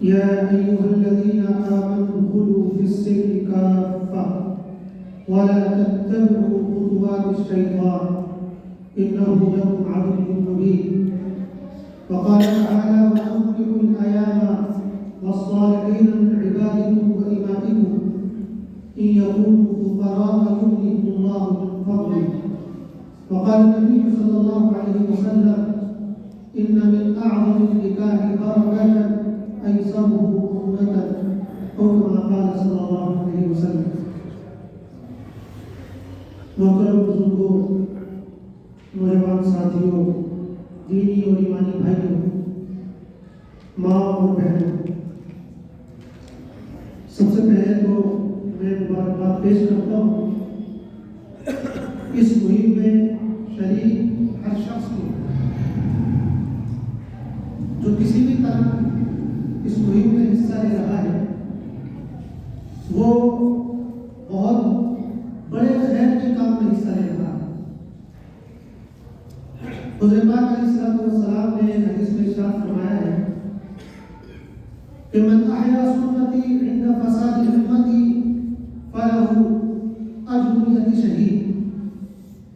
يا أيها الذين آمنوا ادخلوا في السلم كافة ولا تتبعوا خطوات الشيطان إنه لكم عدو مبين. وقال تعالى: وأنكحوا الأيام والصالحين من عبادكم وإمائكم إن يكونوا فقراء يغنيهم الله من فضله. وقال النبي صلى الله عليه وسلم: إن من أعظم النكاح بركة أيسره أمة، أو كما قال صلى الله عليه وسلم. محترم بزرگوں، نوجوان ساتھیوں، دینی اور ایمانی بھائیوں، ماں اور بہنوں، سب سے پہلے تو میں مبارکباد پیش کرتا ہوں اس مہم میں شریک ہر شخص کو جو کسی بھی طرح اس مہم میں حصہ لے رہا ہے. وہ بہت بڑے خیر کے کام میں حصہ لے رہا ہے. حضرت پاک علیہ السلام نے حدیث میں ارشاد فرمایا ہے کہ من احیا سنتی عند فساد امتی فلہ اجر یت شہید،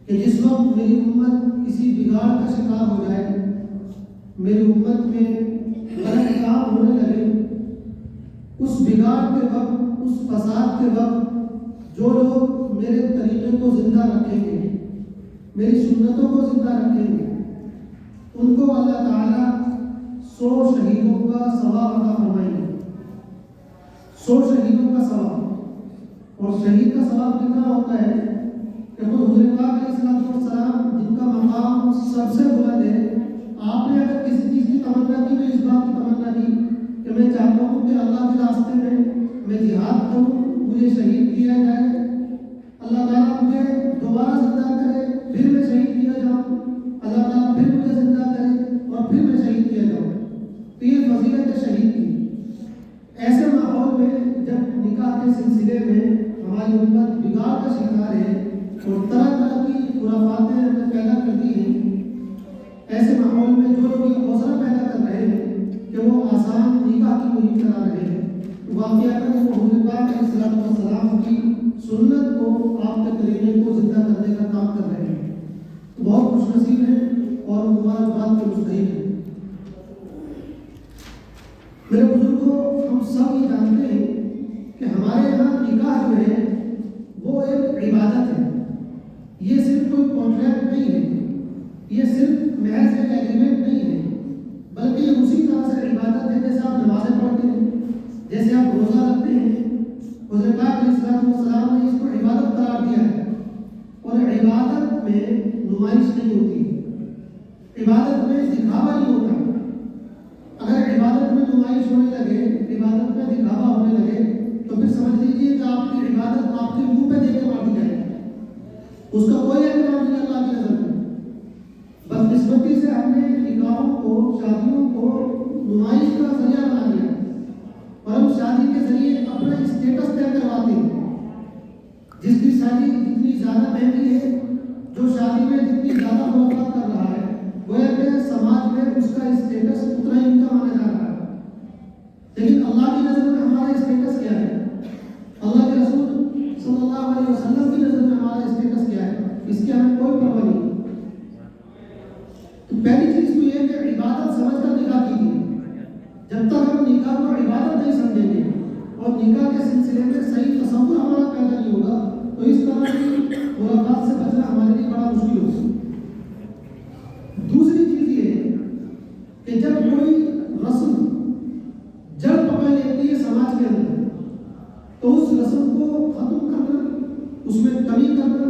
کہ جس وقت میری امت کسی بگاڑ کا شکار ہو جائے، میری امت میں غلط کام ہونے لگے، اس بگاڑ کے وقت، اس فساد کے وقت جو لوگ میرے طریقے کو زندہ رکھیں گے، میری سنتوں کو زندہ رکھیں گے، ان کو اللہ تعالیٰ 100 شہیدوں کا ثواب عطا فرمائیں گے. 100 شہیدوں کا ثواب. اور شہید کا ثواب کتنا ہوتا ہے کہ خود حضور پاک علیہ السلام جن کا مقام سب سے بلند ہے، آپ نے اگر کسی چیز کی تمنا کی تو اس بات کی تمنا کی کہ میں چاہتا ہوں کہ اللہ کے راستے میں جہاد کروں، مجھے شہید کیا جائے، اللہ تعالیٰ مجھے دوبارہ زندہ کرے، پھر میں شہید کیا جاؤں، اللہ تعالیٰ پھر مجھے زندہ کرے اور پھر میں شہید کیا جاؤں. تو یہ فضیلت ہے شہید کی. ایسے ماحول میں جب نکاح کے سلسلے میں ہماری امت بگاڑ کا شکار ہے اور طرح طرح کی خرافاتیں پیدا کرتی ہیں، ایسے ماحول میں جو لوگ یہ حوصلہ پیدا کر رہے ہیں کہ وہ آسان نکاح کی مہم چلا رہے ہیں، واقعات وہ حضور پاک علیہ السلام کی سنت کو، آپ کے طریقے کو زندہ کرنے کا کام کر رہے ہیں. بہت خوش نصیب ہیں اور مبارکباد کے مستحق ہیں. میرے بزرگوں، ہم سب یہ جانتے ہیں کہ ہمارے یہاں نکاح جو ہے وہ ایک عبادت ہے. یہ صرف کوئی کانٹریکٹ نہیں ہے، یہ صرف محض ایک ایگریمنٹ نہیں ہے، بلکہ یہ اسی طرح سے عبادت ہے جیسے آپ نمازیں پڑھتے ہیں، جیسے آپ روزہ رکھتے ہیں. حضرت پاک علیہ السلام نے اس کو عبادت قرار دیا ہے. اور عبادت میں نمائش نہیں ہوتی، عبادت میں دکھاوا نہیں ہوتا. اگر عبادت میں نمائش ہونے لگے، عبادت میں دکھاوا ہونے لگے، تو پھر سمجھ لیجیے کہ آپ کی عبادت آپ کے منہ پہ دے کے مار دی جائے گی. اس کا کوئی احترام نہیں اللہ کی نظر میں. بدقسمتی سے ہم نے نکاحوں کو، شادیوں کو نمائش کا ذریعہ بنا دیا اور ہم شادی کے ذریعے اپنا اسٹیٹس طے کرواتے ہیں. جس کی شادی جتنی زیادہ مہنگی ہے، جو شادی میں جتنی زیادہ محبت کر رہا ہے، گویا کہ سماج میں اس کا اسٹیٹس اتنا ہی اونچا مانا جا رہا ہے. لیکن اللہ کی نظر میں ہمارا اسٹیٹس کیا ہے؟ اللہ کے رسول صلی اللہ علیہ وسلم کی نظر میں ہمارا اسٹیٹس کیا ہے؟ اس کی ہمیں کوئی پرواہ نہیں. تو پہلی چیز تو یہ کہ عبادت سمجھ کر نکاح کیجیے. جب تک ہم نکاح کو عبادت نہیں سمجھیں گے اور نکاح کے سلسلے میں صحیح تصور ہمارا پیدا نہیں ہوگا، تو اس طرح کی خرافات سے بچنا ہمارے لیے بڑا مشکل ہوگا. دوسری چیز یہ ہے کہ جب کوئی رسم جڑ پکڑ لیتی ہے سماج کے اندر، تو اس رسم کو ختم کرنا، اس میں کمی کرنا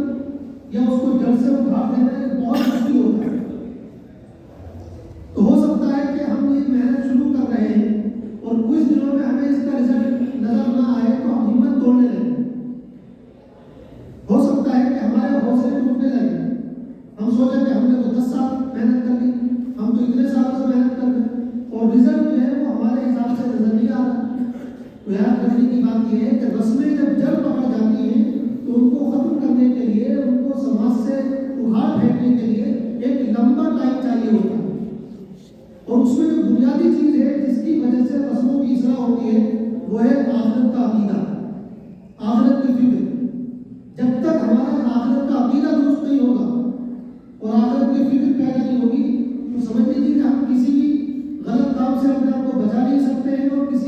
یا اس کو جڑ سے اکھاڑ دینا بہت مشکل ہوتا ہے. تو ہو سکتا ہے کہ ہم یہ محنت شروع کر رہے ہیں اور کچھ دنوں میں ہمیں اس کا رزلٹ نظر نہ آئے تو ہم ہمت توڑنے لگیں. ہو سکتا ہے کہ ہمارے حوصلے ٹوٹنے لگے. ہم سوچیں کہ ہم نے تو 10 سال محنت کر لی، ہم تو اتنے سالوں سے محنت کر رہے اور رزلٹ جو ہے وہ ہمارے حساب سے نظر نہیں آ رہا. تو یاد رکھنے کی بات یہ ہے کہ رسمیں جب جڑ پکڑ جاتی ہیں تو ان کو ختم کرنے کے لیے، ان کو سماج سے اکھاڑ پھینکنے کے لیے ایک لمبا ٹائم چاہیے ہوتا ہے. اور اس میں جو بنیادی چیز ہے جس کی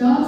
4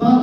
12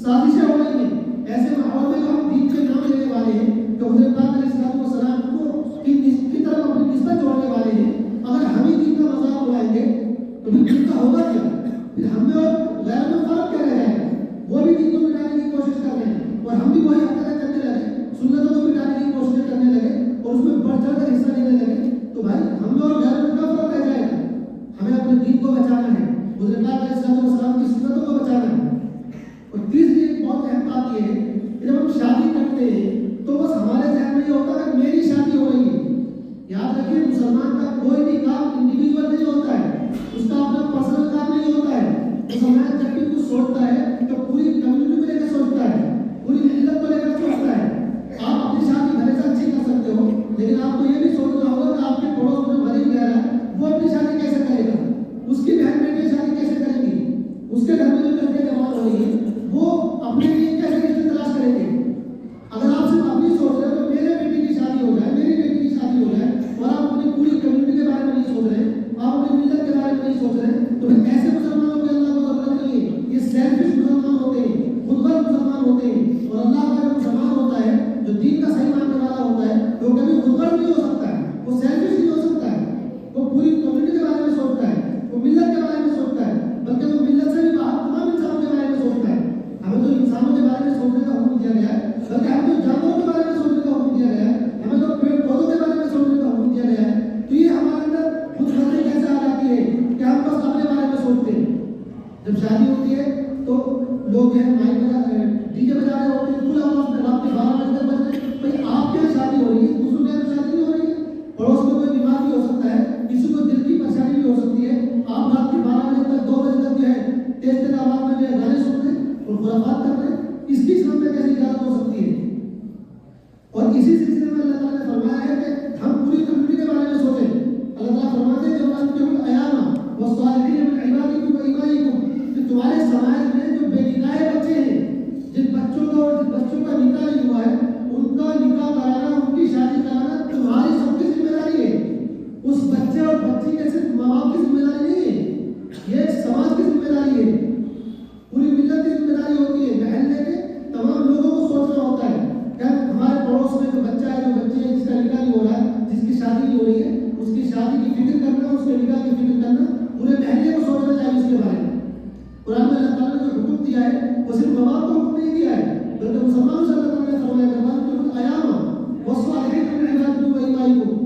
سازشیں ہو رہی ہیں. ایسے ماحول میں جو ہم دین کے نام لینے والے ہیں کہ حضرت پاک علیہ السلام کو کی طرف اپنی نسبت جوڑنے والے ہیں، اگر ہم ہی دین کا مذاق اڑائیں گے تو پھر دین کا ہوگا کیا؟ پھر ہم میں اور غیر میں فرق کیا رہ جائے گا؟ وہ بھی دین کو مٹانے کی کوشش کر رہے ہیں اور ہم بھی وہی حرکتیں کرنے لگے، سنتوں کو مٹانے کی کوشش کرنے لگے اور اس میں بڑھ چڑھ کر حصہ لینے لگے، تو بھائی ہم میں اور غیر میں کیا فرق رہ جائے گا؟ ہمیں اپنے دین کو بچانا ہے، حضرت پاک علیہ السلام کی سنتوں کو بچانا ہے. اور تیسری ایک بہت اہم بات یہ ہے کہ جب ہم شادی کرتے ہیں تو بس ہمارے ذہن میں یہ ہوتا ہے کہ میری شادی ہو رہی ہے. یاد رکھیے مسلمان کا کوئی بھی کام انڈیویجول نہیں ہوتا ہے، اس کا اپنا پرسنل کام نہیں ہوتا ہے. مسلمان جب بھی کچھ سوچتا ہے تو پوری کمیونٹی کو لے کر سوچتا ہے، پوری ملت کو لے کر سوچتا ہے. آپ اپنی شادی بھلے سے اچھی کر سکتے ہو، لیکن آپ کو یہ بھی سوچنا ہوگا کہ آپ کے پڑوس میں بھلے ہی رہ رہا ہے وہ اپنی شادی کیسے کرے گا، اس کی بہن بیٹی شادی کیسے کرے گی، اس کے گھر میں جو لڑکے جوان ہو رہی ہیں وہ اپنے لیے کیسے رشتے تلاش کریں گے. اگر آپ صرف اپنی سوچ رہے ہو کہ میرے بیٹی کی شادی ہو جائے، میری بیٹی کی شادی ہو جائے، اور آپ اپنی پوری کمیونٹی کے بارے میں نہیں سوچ رہے، آپ اپنی ملت کے بارے میں نہیں سوچ رہے، تو پھر ایسے مسلمانوں کے اللہ کو ضرورت نہیں ہے. یہ سیلفش مسلمان ہوتے ہیں، خود غرض مسلمان ہوتے ہیں. اور اللہ کا جو مسلمان ہوتا ہے، جو دین کا صحیح ماننے والا ہوتا ہے، وہ کبھی خود غرض نہیں ہو سکتا ہے، وہ سیلفش نہیں ہو سکتا ہے. وہ پوری کمیونٹی کے بارے میں سوچتا ہے، وہ ملت کے بارے میں سوچتا ہے، بلکہ وہ ملت سے بھی باہر تمام انسانوں کے بارے میں سوچتا ہے. ہمیں تو انسانوں کے بارے میں سوچنے کا حکم دیا گیا ہے، بلکہ ہمیں تو جانوروں کے بارے میں سوچنے کا حکم دیا گیا ہے، ہمیں تو پیڑ پودوں کے بارے میں سوچنے کا حکم دیا گیا ہے. تو یہ ہمارے اندر خود غرضی کیسے آ جاتی ہے کہ ہم بس اپنے بارے میں سوچتے ہیں. جب شادی ہوتی ہے تو لوگ ہیں مائک ڈی جے بجا رہے ہوتے ہیں، پورا آواز میں رات کے 12 بجے تک بج رہے ہیں. بھائی آپ کیا شادی ہو رہی ہے، دوسروں کے یہاں شادی نہیں ہو رہی ہے. پڑوس میں کوئی بیمار بھی ہو سکتا ہے، کسی کو دل کی پریشانی بھی ہو سکتی ہے. آپ رات کے 12 بجے تک 2 بجے تک جو ہے تیز آواز میں جو ہے گانے سن رہے ہیں اور خرافات کر رہے ہیں. اس کی اسلام میں کیسی اجازت ہو سکتی ہے؟ اور اسی سلسلے میں اللہ تعالیٰ نے فرمایا ہے کہ ہم پوری کمیونٹی کے بارے میں سوچیں. اللہ تعالیٰ فرماتے ہیں کہ کہ تمہارے سماج میں جو بے نکاح بچے ہیں، جن بچوں کا نکاح نہیں ہوا ہے، ان کا نکاح کرانا، ان کی شادی کرانا تمہاری سب کی ذمہ داری ہے. اس بچے اور بچی کے صرف ماں باپ کی ذمہ داری نہیں ہے، یہ سماج کی ذمہ داری ہے، پوری ملت کی ذمہ داری ہوتی ہے. محلے کے تمام لوگوں کو سوچنا ہوتا ہے کہ ہمارے پڑوس میں جو بچہ ہے، جو بچی ہے، جس کا نکاح نہیں ہو رہا ہے، جس کی شادی نہیں ہو رہی ہے، اس کی شادی کی فکر کرنا، اس کے نکاح کی فکر کرنا، پورے محلے کو سوچنا چاہیے اس کے بارے میں. قرآن میں اللہ تعالیٰ نے جو حکم دیا ہے وہ صرف ماں باپ کو حکم نہیں دیا ہے، بلکہ مسلمانوں سے اللہ تعالیٰ نے فرمایا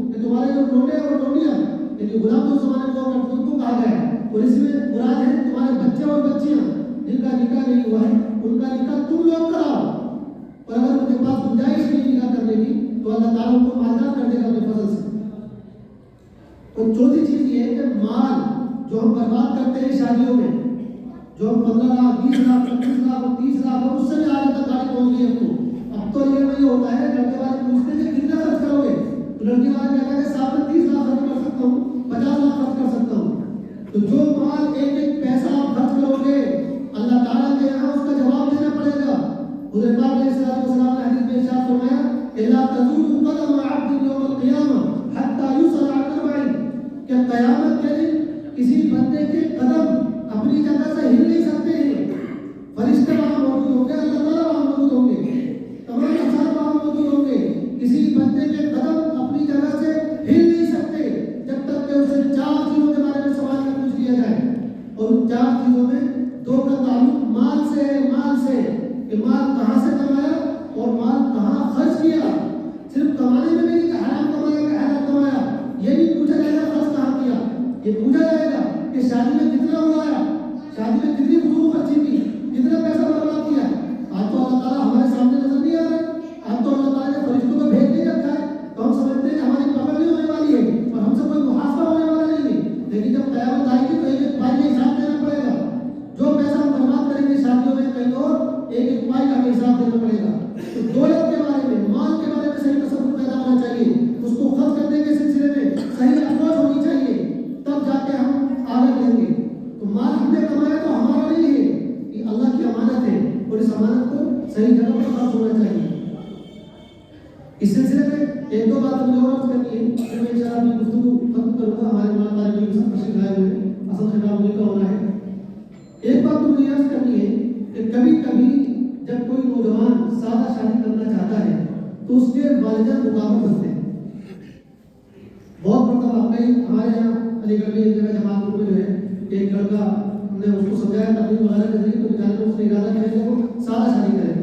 کہ تمہارے جو لوٹے اور لوٹیاں یعنی غلام جو زمانے کو ان کو کہا گیا ہے. اور اس میں مراد ہے تمہارے بچے اور بچیاں جن کا نکاح نہیں ہوا ہے، ان کا نکاح تم لوگ کراؤ. اور اگر ان کے پاس گنجائش نہیں نکاح کرنے کی تو اللہ تعالیٰ ان کو مالدار کر دے گا اپنے فضل سے. اور چوتھی چیز یہ ہے کہ مال جو ہم برباد کرتے ہیں شادیوں میں، جو 15 لاکھ 20 لاکھ 25 لاکھ اور 30 لاکھ اور اس سے بھی آگے تک گاڑی پہنچ گئی ہے. اب تو یہ وہی ہوتا ہے، لڑکے والے پوچھتے ہیں کہ کتنا خرچ کرو گے، تو لڑکی والے کہتا ہے کہ ساتھ میں 30 لاکھ خرچ کر سکتا ہوں، 50 لاکھ خرچ کر سکتا ہوں. تو جو مال ایک ایک پیسہ آپ خرچ کرو گے، اللہ تعالیٰ کے یہاں اس کا جواب دینا پڑے گا. حضرت پاک علیہ السلام نے حدیث میں ارشاد فرمایا الا تزول قدم عبد یوم القیامہ حتی یسأل عن 40، کہ قیامت کے دن کسی بندے کے قدم اپنی جگہ سے ہل نہیں سکتے ہیں. فرشتے وہاں موجود ہوں گے، اللہ تعالیٰ وہاں موجود ہوں گے، تمام انسان وہاں موجود ہوں گے. کسی بندے کے قدم اپنی جگہ سے ہل نہیں سکتے جب تک کہ اسے 4 چیزوں کے بارے میں سوال نہ پوچھ لیا جائے. اور ان 4 چیزوں میں 2 کا تعلق مال سے ہے، مال سے کہ مال کہاں سے کمایا اور مال کہاں خرچ کیا. صرف کمانے میں نہیں کہ حرام کمایا کہ حلال کمایا، یہ بھی پوچھا جائے گا خرچ کہاں کیا. یہ پوچھا جائے گا کہ شادی میں کتنا اڑایا، شادی میں کتنی فضول خرچی کی، کتنا پیسہ برباد کیا. آج تو اللہ تعالیٰ ہمارے سامنے نظر نہیں آ رہا. آج تو اللہ تعالیٰ نے فرشتوں کو بھیج نہیں رکھا ہے، تو ہم سمجھتے ہیں کہ ہماری پکڑ نہیں ہونے والی ہے اور ہم سے کوئی محاسبہ ہونے والا نہیں ہے. لیکن جب قیامت آئے گی تو ایک ایک پائی کا حساب دینا پڑے گا. جو پیسہ ہم برباد کریں گے شادیوں میں کہیں اور، ایک ایک پائی کا حساب دینا پڑے گا. تو دولت کے بارے میں، مال کے بارے میں صحیح تصور پیدا ہونا چاہیے. اس کو خرچ کرنے کے سلسلے میں صحیح اپروچ ہونی چاہیے، تب جا کے ہم آگے بڑھیں گے. تو مال ہم نے کمایا تو ہمارا نہیں ہے، یہ اللہ کی امانت ہے اور اس امانت کو صحیح جگہ پر خرچ ہونا چاہیے. اس سلسلے میں 1-2 باتیں مجھے اور کرنی ہے، پھر میں انشاءاللہ اپنی گفتگو ختم کروں گا. ہمارے مولانا طالب علم سب تشریف لائے ہوئے ہیں، اصل خطاب مجھے کا ہونا ہے. ایک بات تو مجھے عرض کرنی ہے کہ کبھی کبھی جب کوئی نوجوان سادہ شادی کرنا چاہتا ہے تو اس کے والدین رکاوٹ بنتے ہیں. بہت مرتبہ واقعی ہمارے یہاں علی گڑھ میں ایک جگہ جماعت میں جو ہے ایک لڑکا ہم نے اس کو سمجھایا تقریب وغیرہ کے ذریعے تو بیچارے کو اس نے ارادہ کیا کہ وہ سادہ شادی کرے,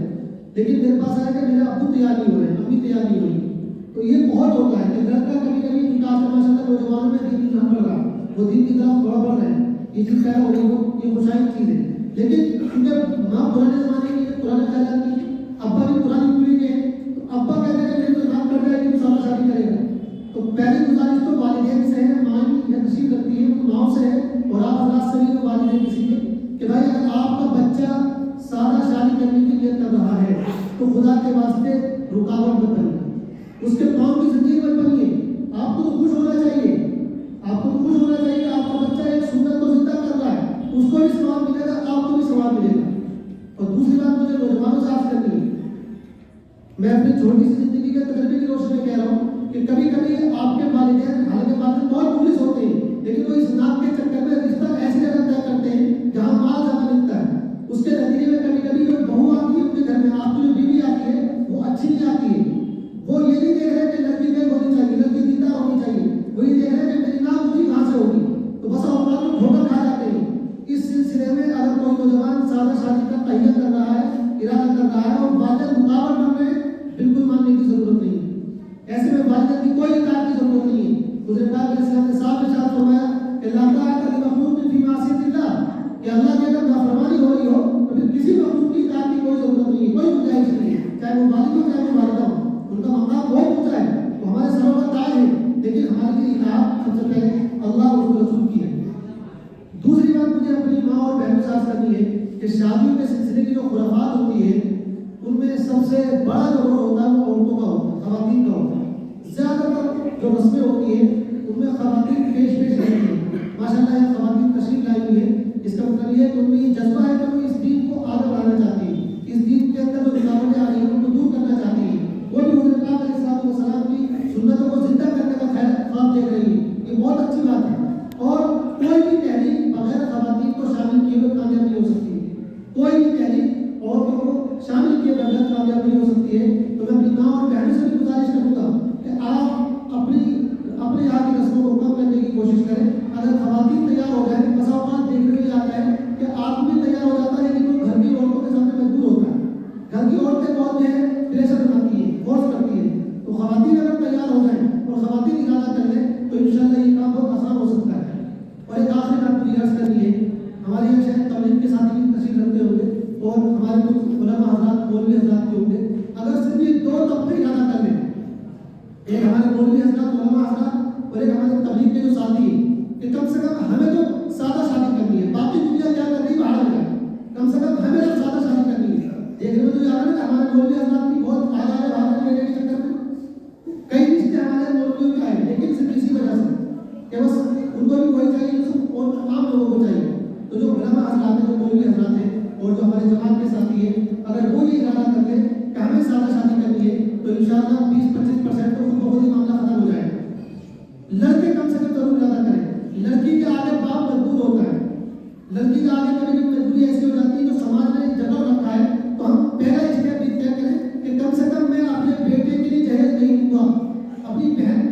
لیکن میرے پاس آیا کہ میرے ابو تیار نہیں ہو رہے, امی تیار نہیں ہوئی. تو یہ بہت ہوتا ہے کہ لڑکا کبھی کبھی کیونکہ آج کل ماشاء اللہ نوجوانوں میں دین کی جان بڑھ رہا, وہ دین کی طرف تھوڑا بڑھ رہے ہیں, یہ چیز پیدا ہو گئی, یہ خوشحالی چیز ہے. لیکن کیونکہ ماں پرانے زمانے کی پرانے خیالات کی, ابا بھی پرانی پیڑھی کے ہیں, تو ابا کہتے ہیں کہ میری تو نام کر رہا ہے کہ سادہ شادی کرے گا. تو پہلی گزارش تو والدین سے ہے, ماں کی نصیب کرتی ہے تو ماؤں سے ہے, اور آپ حضرات سے بھی والدین کسی کے کہ بھائی اگر آپ کا بچہ سادہ شادی کرنے کی نیت کر رہا ہے تو خدا کے واسطے رکاوٹ مت بنیے, اس کے پاؤں کی زندگی مت بنیے. آپ کو تو خوش ہونا چاہیے, آپ کو تو خوش ہونا چاہیے کہ آپ کا بچہ ایک سنت کو زندہ کر رہا ہے, اس کو بھی ثواب ملے گا, آپ کو بھی ثواب ملے گا. اور دوسری بات مجھے نوجوانوں سے عرض کرنی ہے, میں اپنی چھوٹی سی زندگی کے تجربے کی روشنی میں کہہ رہا ہوں کہ کبھی کبھی آپ کے والدین حالانکہ والدین بہت پولیس ہوتے ہیں, لیکن وہ اس نام کے چکر میں رشتہ ایسی جگہ طے کرتے ہیں جہاں مال زیادہ ملتا ہے. اس کے نتیجے میں کبھی کبھی جو بہو آتی ہے اپنے گھر میں, آپ کی جو بیوی آتی ہے وہ اچھی نہیں آتی ہے. وہ یہ نہیں دیکھ رہے کہ لڑکی نیک ہونی چاہیے, لڑکی دیندار ہونی چاہیے, وہ یہ دیکھ رہے ہیں کہ میری نام اونچی کہاں سے ہوگی. تو بس اوقات میں دھوکہ کھا جاتے ہیں. اس سلسلے میں اگر کوئی نوجوان سادہ شادی کا تیار کر رہا ہے, ارادہ کر رہا ہے اور والدین رکاوٹ بن رہے ہیں, بالکل ماننے کی ضرورت نہیں ہے. ایسے میں والدین کی کوئی اطاعت کی ضرورت نہیں ہے. حضرت پاک علیہ السلام نے صاف ارشاد فرمایا کہ لا طاعۃ لمخلوق فی معصیۃ اللہ, کہ اللہ کی اگر نافرمانی ہو رہی ہو تو پھر کسی مخلوق کی اطاعت کی کوئی ضرورت نہیں ہے, کوئی گنجائش نہیں ہے, چاہے وہ والد ہو چاہے وہ والدہ ہو. ان کا مقام بہت اونچا ہے, وہ ہمارے سروں کا تاج ہے, لیکن ہمارے لیے اطاعت سب سے پہلے اللہ اور اس کے رسول کی ہے. دوسری بات مجھے اپنی ماں اور بہنوں سے عرض کرنی ہے کہ شادیوں کے سلسلے کی جو خرافات ہوتی ہے ان میں سب سے بڑا جو رول ہوتا ہے وہ عورتوں کا ہوتا ہے, خواتین کا ہوتا ہے. زیادہ تر جو رسمیں ہوتی ہیں ان میں خواتین پیش رہتی ہیں. ماشاء اللہ یہ خواتین تشریف لائی ہوئی ہے, اس کا مطلب یہ ہے کہ ان میں یہ جذبہ ہے کہ وہ اس دین کو آگے بڑھانا چاہتی ہیں, اس دین کے اندر جو رکاوٹیں آ رہی ہیں ان کو دور کرنا چاہتی ہیں. وہ بھی حضرت پاک علیہ الصلوۃ والسلام کی سنتوں کو زندہ کرنے کا خواب دیکھ رہی ہے. یہ بہت اچھی بات ہے, اور کوئی بھی تحریک بغیر خواتین کو شامل کیے ہوئے کامیاب نہیں ہو سکتی ہے. کوئی بھی تحریک عورتوں کو شامل کیے بغیر کامیاب نہیں ہو سکتی ہے. تو میں اپنی ماں اور بہنوں سے بھی گزارش کروں گا کہ آپ اپنے یہاں کی رسموں کو کم کرنے کی کوشش کریں. اگر خواتین تیار ہو جائیں, بسا اوقات دیکھنے میں آتا ہے کہ آدمی تیار ہو جاتا ہے لیکن وہ گھر کی عورتوں کے سامنے مجبور ہوتا ہے. گھر کی عورتیں بہت جو ہے پریشر بناتی ہیں, فورس کرتی ہیں. تو خواتین اگر تیار ہو جائیں اور خواتین ارادہ کر لیں تو انشاءاللہ یہ کام بہت آسان ہو سکتا ہے. اور ایک آخری بات مجھے عرض کرنی ہے, ہمارے یہاں شاید تبلیغ کے ساتھ بھی تشریف رکھتے ہوں گے اور ہمارے کچھ علماء حضرات مولوی حضرات بھی ہوں گے. اگر صرف یہ دو طبقے ارادہ کر لیں, ایک ہمارے مولوی حضرات علماء حضرات اور ایک ہمارے تبلیغ کے جو ساتھی ہیں, کہ کم سے کم ہمیں تو سادہ شادی کرنی ہے, باقی دنیا کیا کر رہی ہے باہر ہو جائے, کم سے کم ہمیں تو سادہ شادی کرنی ہے. دیکھنے میں تو یہ آ رہا ہے کہ ہمارے مولوی حضرات بھی بہت آزاد ہے باہر لینے کے چکر میں کئی رشتے ہمارے مولویوں کے آئے, لیکن صرف اسی وجہ سے کہ بس ان کو بھی وہی چاہیے جو اور عام لوگوں کو چاہیے. تو جو علماء حضرات ہیں, جو مولوی حضرات ہیں اور جو ہمارے جماعت کے ساتھی ہیں, اگر وہ یہ ارادہ کر لیں کہ ہمیں سادہ شادی کرنی ہے تو انشاءاللہ 20-25% تو خود بخود ہی معاملہ ختم ہو جائے گا. لڑکے کم سے کم ضرور ارادہ کریں. لڑکی کے آگے باپ مجبور ہوتا ہے, لڑکی کے آگے کبھی کبھی مجبوری ایسی ہو جاتی ہے جو سماج نے جگہ رکھا ہے, تو ہم پہلا اسٹیپ یہ طے کریں کہ کم سے کم میں اپنے بیٹے کے لیے جہیز نہیں دوں گا, اپنی بہن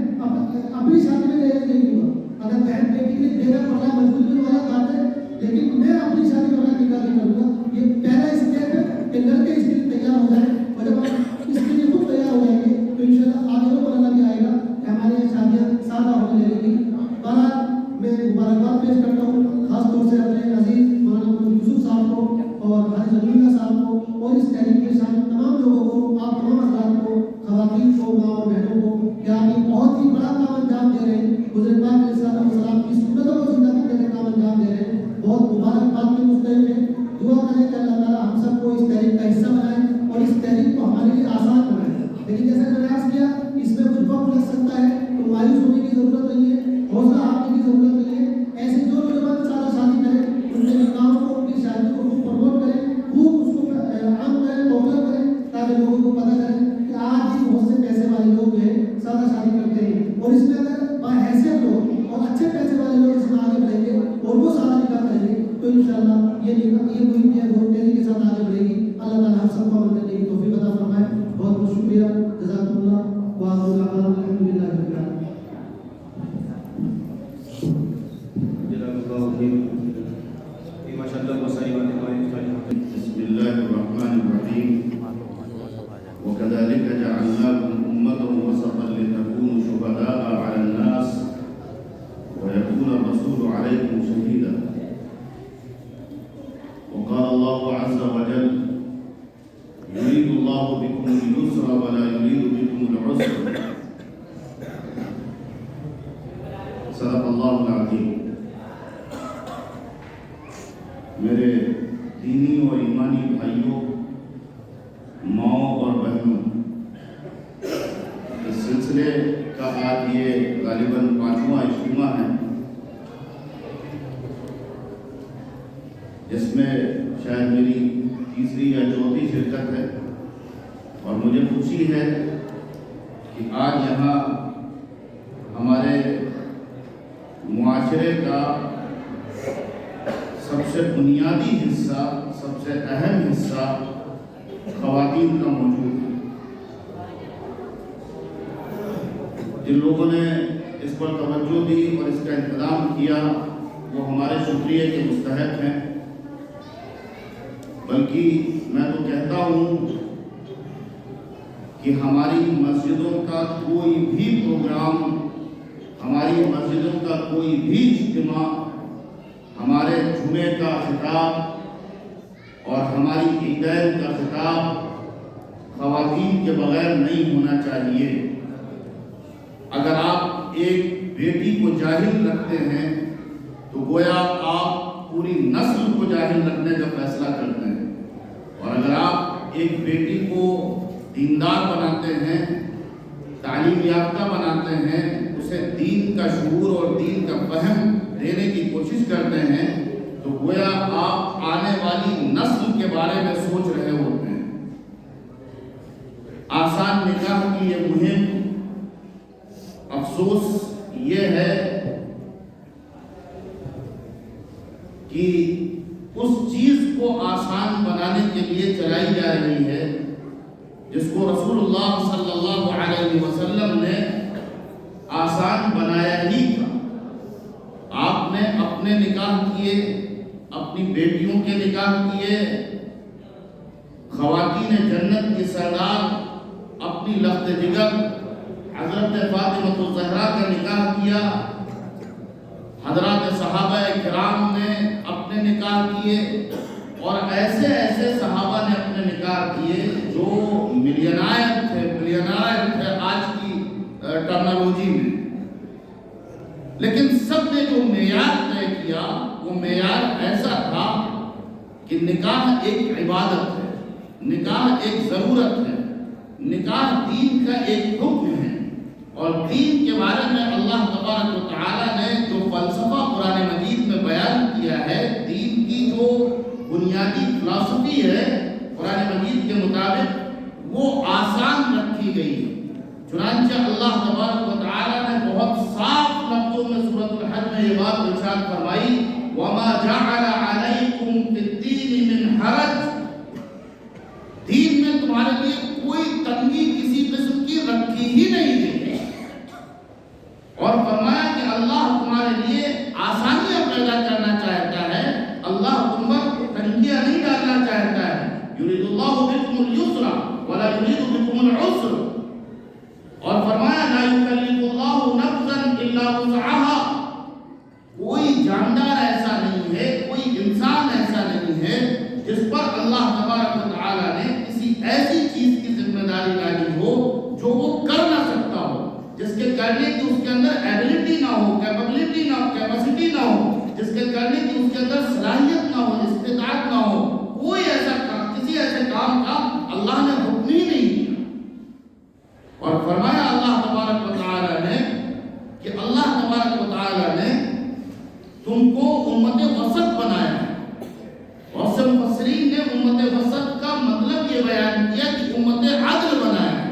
اپنی شادی میں جہیز نہیں دوں گا. اگر بہن بیٹی کے لیے دینا پڑ رہا ہے مجبوری والا بات ہے, لیکن میں اپنی شادی میں نکاح نہیں کروں گا. یہ پہلا اسٹیپ ہے کہ لڑکے اس کے لیے تیار ہو جائیں, اور جب آپ اس کے لیے خود تیار ہو جائیں گے تو انشاءاللہ آگے وہ پتہ بھی آئے گا کہ ہماری یہ شادیاں سادہ ہونے لگیں گی. بہرحال میں مبارکباد پیش کرتا ہوں خاص طور سے اپنے عزیز مولانا یوسف صاحب کو اور حاجی ضرور صاحب کو اور اس تحریک کے شامل تمام لوگوں کو, آپ تمام حضرات کو, خواتین کو, ماں اور بہنوں کو, کہ آپ یہ بہت ہی بڑا کام انجام دے رہے ہیں. حضرت پاک علیہ السلام کی سنتوں کو زندہ کرنے کا کام انجام دے رہے ہیں. بہت مبارکباد کے مستحق ہیں. دعا کریں کہ اللہ تعالیٰ ہم سب کو اس تحریک کا حصہ بنائیں اور اس تحریک کو ہمارے لیے آسان بنائیں. لیکن جیسے میں نے عرض کیا, اس میں کچھ وقت لگ سکتا ہے, تو مایوس ہونے کی ضرورت نہیں ہے, حوصلہ ہارنے کی ضرورت نہیں ہے. ایسے جو نوجوان سادہ شادی کریں ان کے نکاحوں کو, ان کی شادی کو خوب پروموٹ کریں, خوب اس کو عام کریں, وكذلك جعلناكم أمة وسطا لتكونوا شهداء على الناس ويكون الرسول عليكم شهيدا. وقال الله عز وجل: يريد الله بكم اليسر ولا يريد بكم العسر. صدق اللہ العظیم. میرے دینی اور ایمانی بھائیوں، ماؤں اور بہنوں، اس سلسلے کا آج یہ غالباً 5واں اجتماع ہے، جس میں شاید میری تیسری یا چوتھی شرکت ہے، اور مجھے خوشی ہے کہ آج یہاں ہمارے معاشرے کا سب سے بنیادی حصہ، سب سے اہم حصہ خواتین کا موجود ہے. جن لوگوں نے اس پر توجہ دی اور اس کا انتظام کیا وہ ہمارے شکریہ کے مستحق ہیں. بلکہ میں تو کہتا ہوں کہ ہماری مسجدوں کا کوئی بھی پروگرام، ہماری مسجدوں کا کوئی بھی اجتماع، ہمارے جمعے کا خطاب اور ہماری عیدین کا خطاب خواتین کے بغیر نہیں ہونا چاہیے. اگر آپ ایک بیٹی کو جاہل رکھتے ہیں تو گویا آپ پوری نسل کو جاہل رکھنے کا فیصلہ کرتے ہیں، اور اگر آپ ایک بیٹی کو دیندار بناتے ہیں، تعلیم یافتہ بناتے ہیں، اسے دین کا شعور اور دین کا فہم دینے کی کوشش کرتے ہیں، تو گویا آپ آنے والی نسل کے بارے میں سوچ رہے ہوتے ہیں. آسان نکاح کی یہ مہم، افسوس یہ ہے کہ اس چیز کو آسان بنانے کے لیے چلائی جا رہی ہے جس کو رسول اللہ صلی اللہ علیہ وسلم نے آسان بنایا ہی تھا. آپ نے اپنے نکاح کیے، اپنی بیٹیوں کے نکاح کیے، خواتین جنت کی سردار اپنی لخت جگر حضرت فاطمہ الزہرا کا نکاح کیا، حضرات صحابہ کرام نے اپنے نکاح کیے، اور ایسے ایسے صحابہ نے اپنے نکاح کیے جو ملینائر تھے آج کی ٹرمنالوجی میں. لیکن سب نے جو معیار طے کیا وہ معیار ایسا تھا کہ نکاح ایک عبادت ہے، نکاح ایک ضرورت ہے، نکاح دین کا ایک حکم ہے. اور دین کے بارے میں اللہ تبارک و تعالی نے جو فلسفہ قرآن مجید میں بیان کیا ہے، دین کی جو بنیادی فلسفی ہے قرآن مجید کے مطابق، وہ آسان رکھی گئی ہے. چنانچہ اللہ تبارک و تعالی نے بہت صاف لفظوں میں سورۃ الحج میں یہ بات ارشاد فرمائی: وَمَا جَعَلَ عَلَيْكُمْ فِي الدِّينِ مِنْ حَرَجٍ. دین میں تمہارے لیے کوئی تنگی کسی قسم کی رکھی ہی نہیں گئی. اور فرمایا کہ اللہ تمہارے لیے آسانیاں پیدا کرنا چاہتا ہے، اللہ تم پر تنگیاں نہیں ڈالنا چاہتا ہے. یرید اللہ بکم اليسر ولا یرید بکم العسر. اور فرمایا لا یکلف اللہ نفسا الا وسعها. کوئی جاندار ایسا نہیں ہے، کوئی انسان ایسا نہیں ہے جس پر اللہ تبارک و تعالی نے کسی ایسی چیز کی ذمہ داری ڈالی ہو جو وہ کر نہ سکتا ہو، جس کے کرنے کی اس کے اندر ایبلٹی نہ ہو، کیپبلٹی نہ ہو، کیپیسٹی نہ ہو، جس کے کرنے کی اس کے اندر صلاحیت نہ ہو، استطاعت نہ ہو. کوئی ایسا کام، کسی ایسے کام کا اللہ نے حکم ہی نہیں کیا. اور فرمایا اللہ تبارک و تعالی نے کہ اللہ تبارک و تعالی نے تم کو امت وسط بنایا ہے. بہت سے مفسرین نے امت وسط کا مطلب یہ بیان کیا کہ امت عدل بنایا ہے.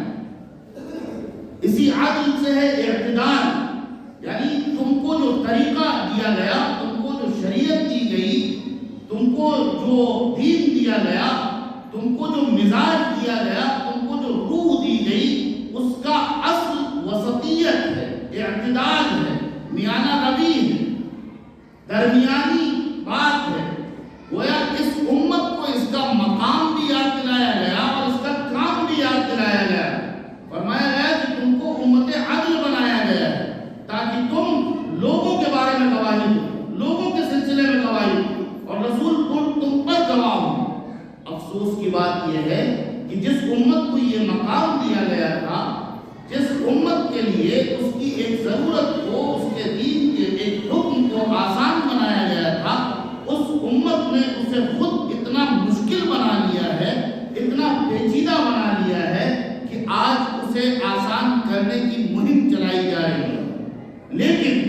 اسی عدل سے ہے اعتدال، یعنی تم کو جو طریقہ دیا گیا، تم کو جو شریعت دی گئی، تم کو جو دین دیا گیا، تم کو جو مزاج دیا گیا، تم کو جو روح دی گئی، اس کا اصل وسطیت ہے، اعتدال ہے، میانہ روی ہے، درمیانی بات ہے. گویا اس امت کو اس کا مقام بھی یاد دلایا گیا اور اس کا کام بھی یاد دلایا گیا. کہ جس امت کو یہ مقام دیا گیا تھا، جس امت کے لیے اس کی ایک ضرورت کو، اس کے دین کے ایک حکم کو آسان بنایا گیا تھا، اس امت نے اسے خود اتنا مشکل بنا لیا ہے، اتنا پیچیدہ بنا لیا ہے کہ آج اسے آسان کرنے کی مہم چلائی جا رہی ہے۔ لیکن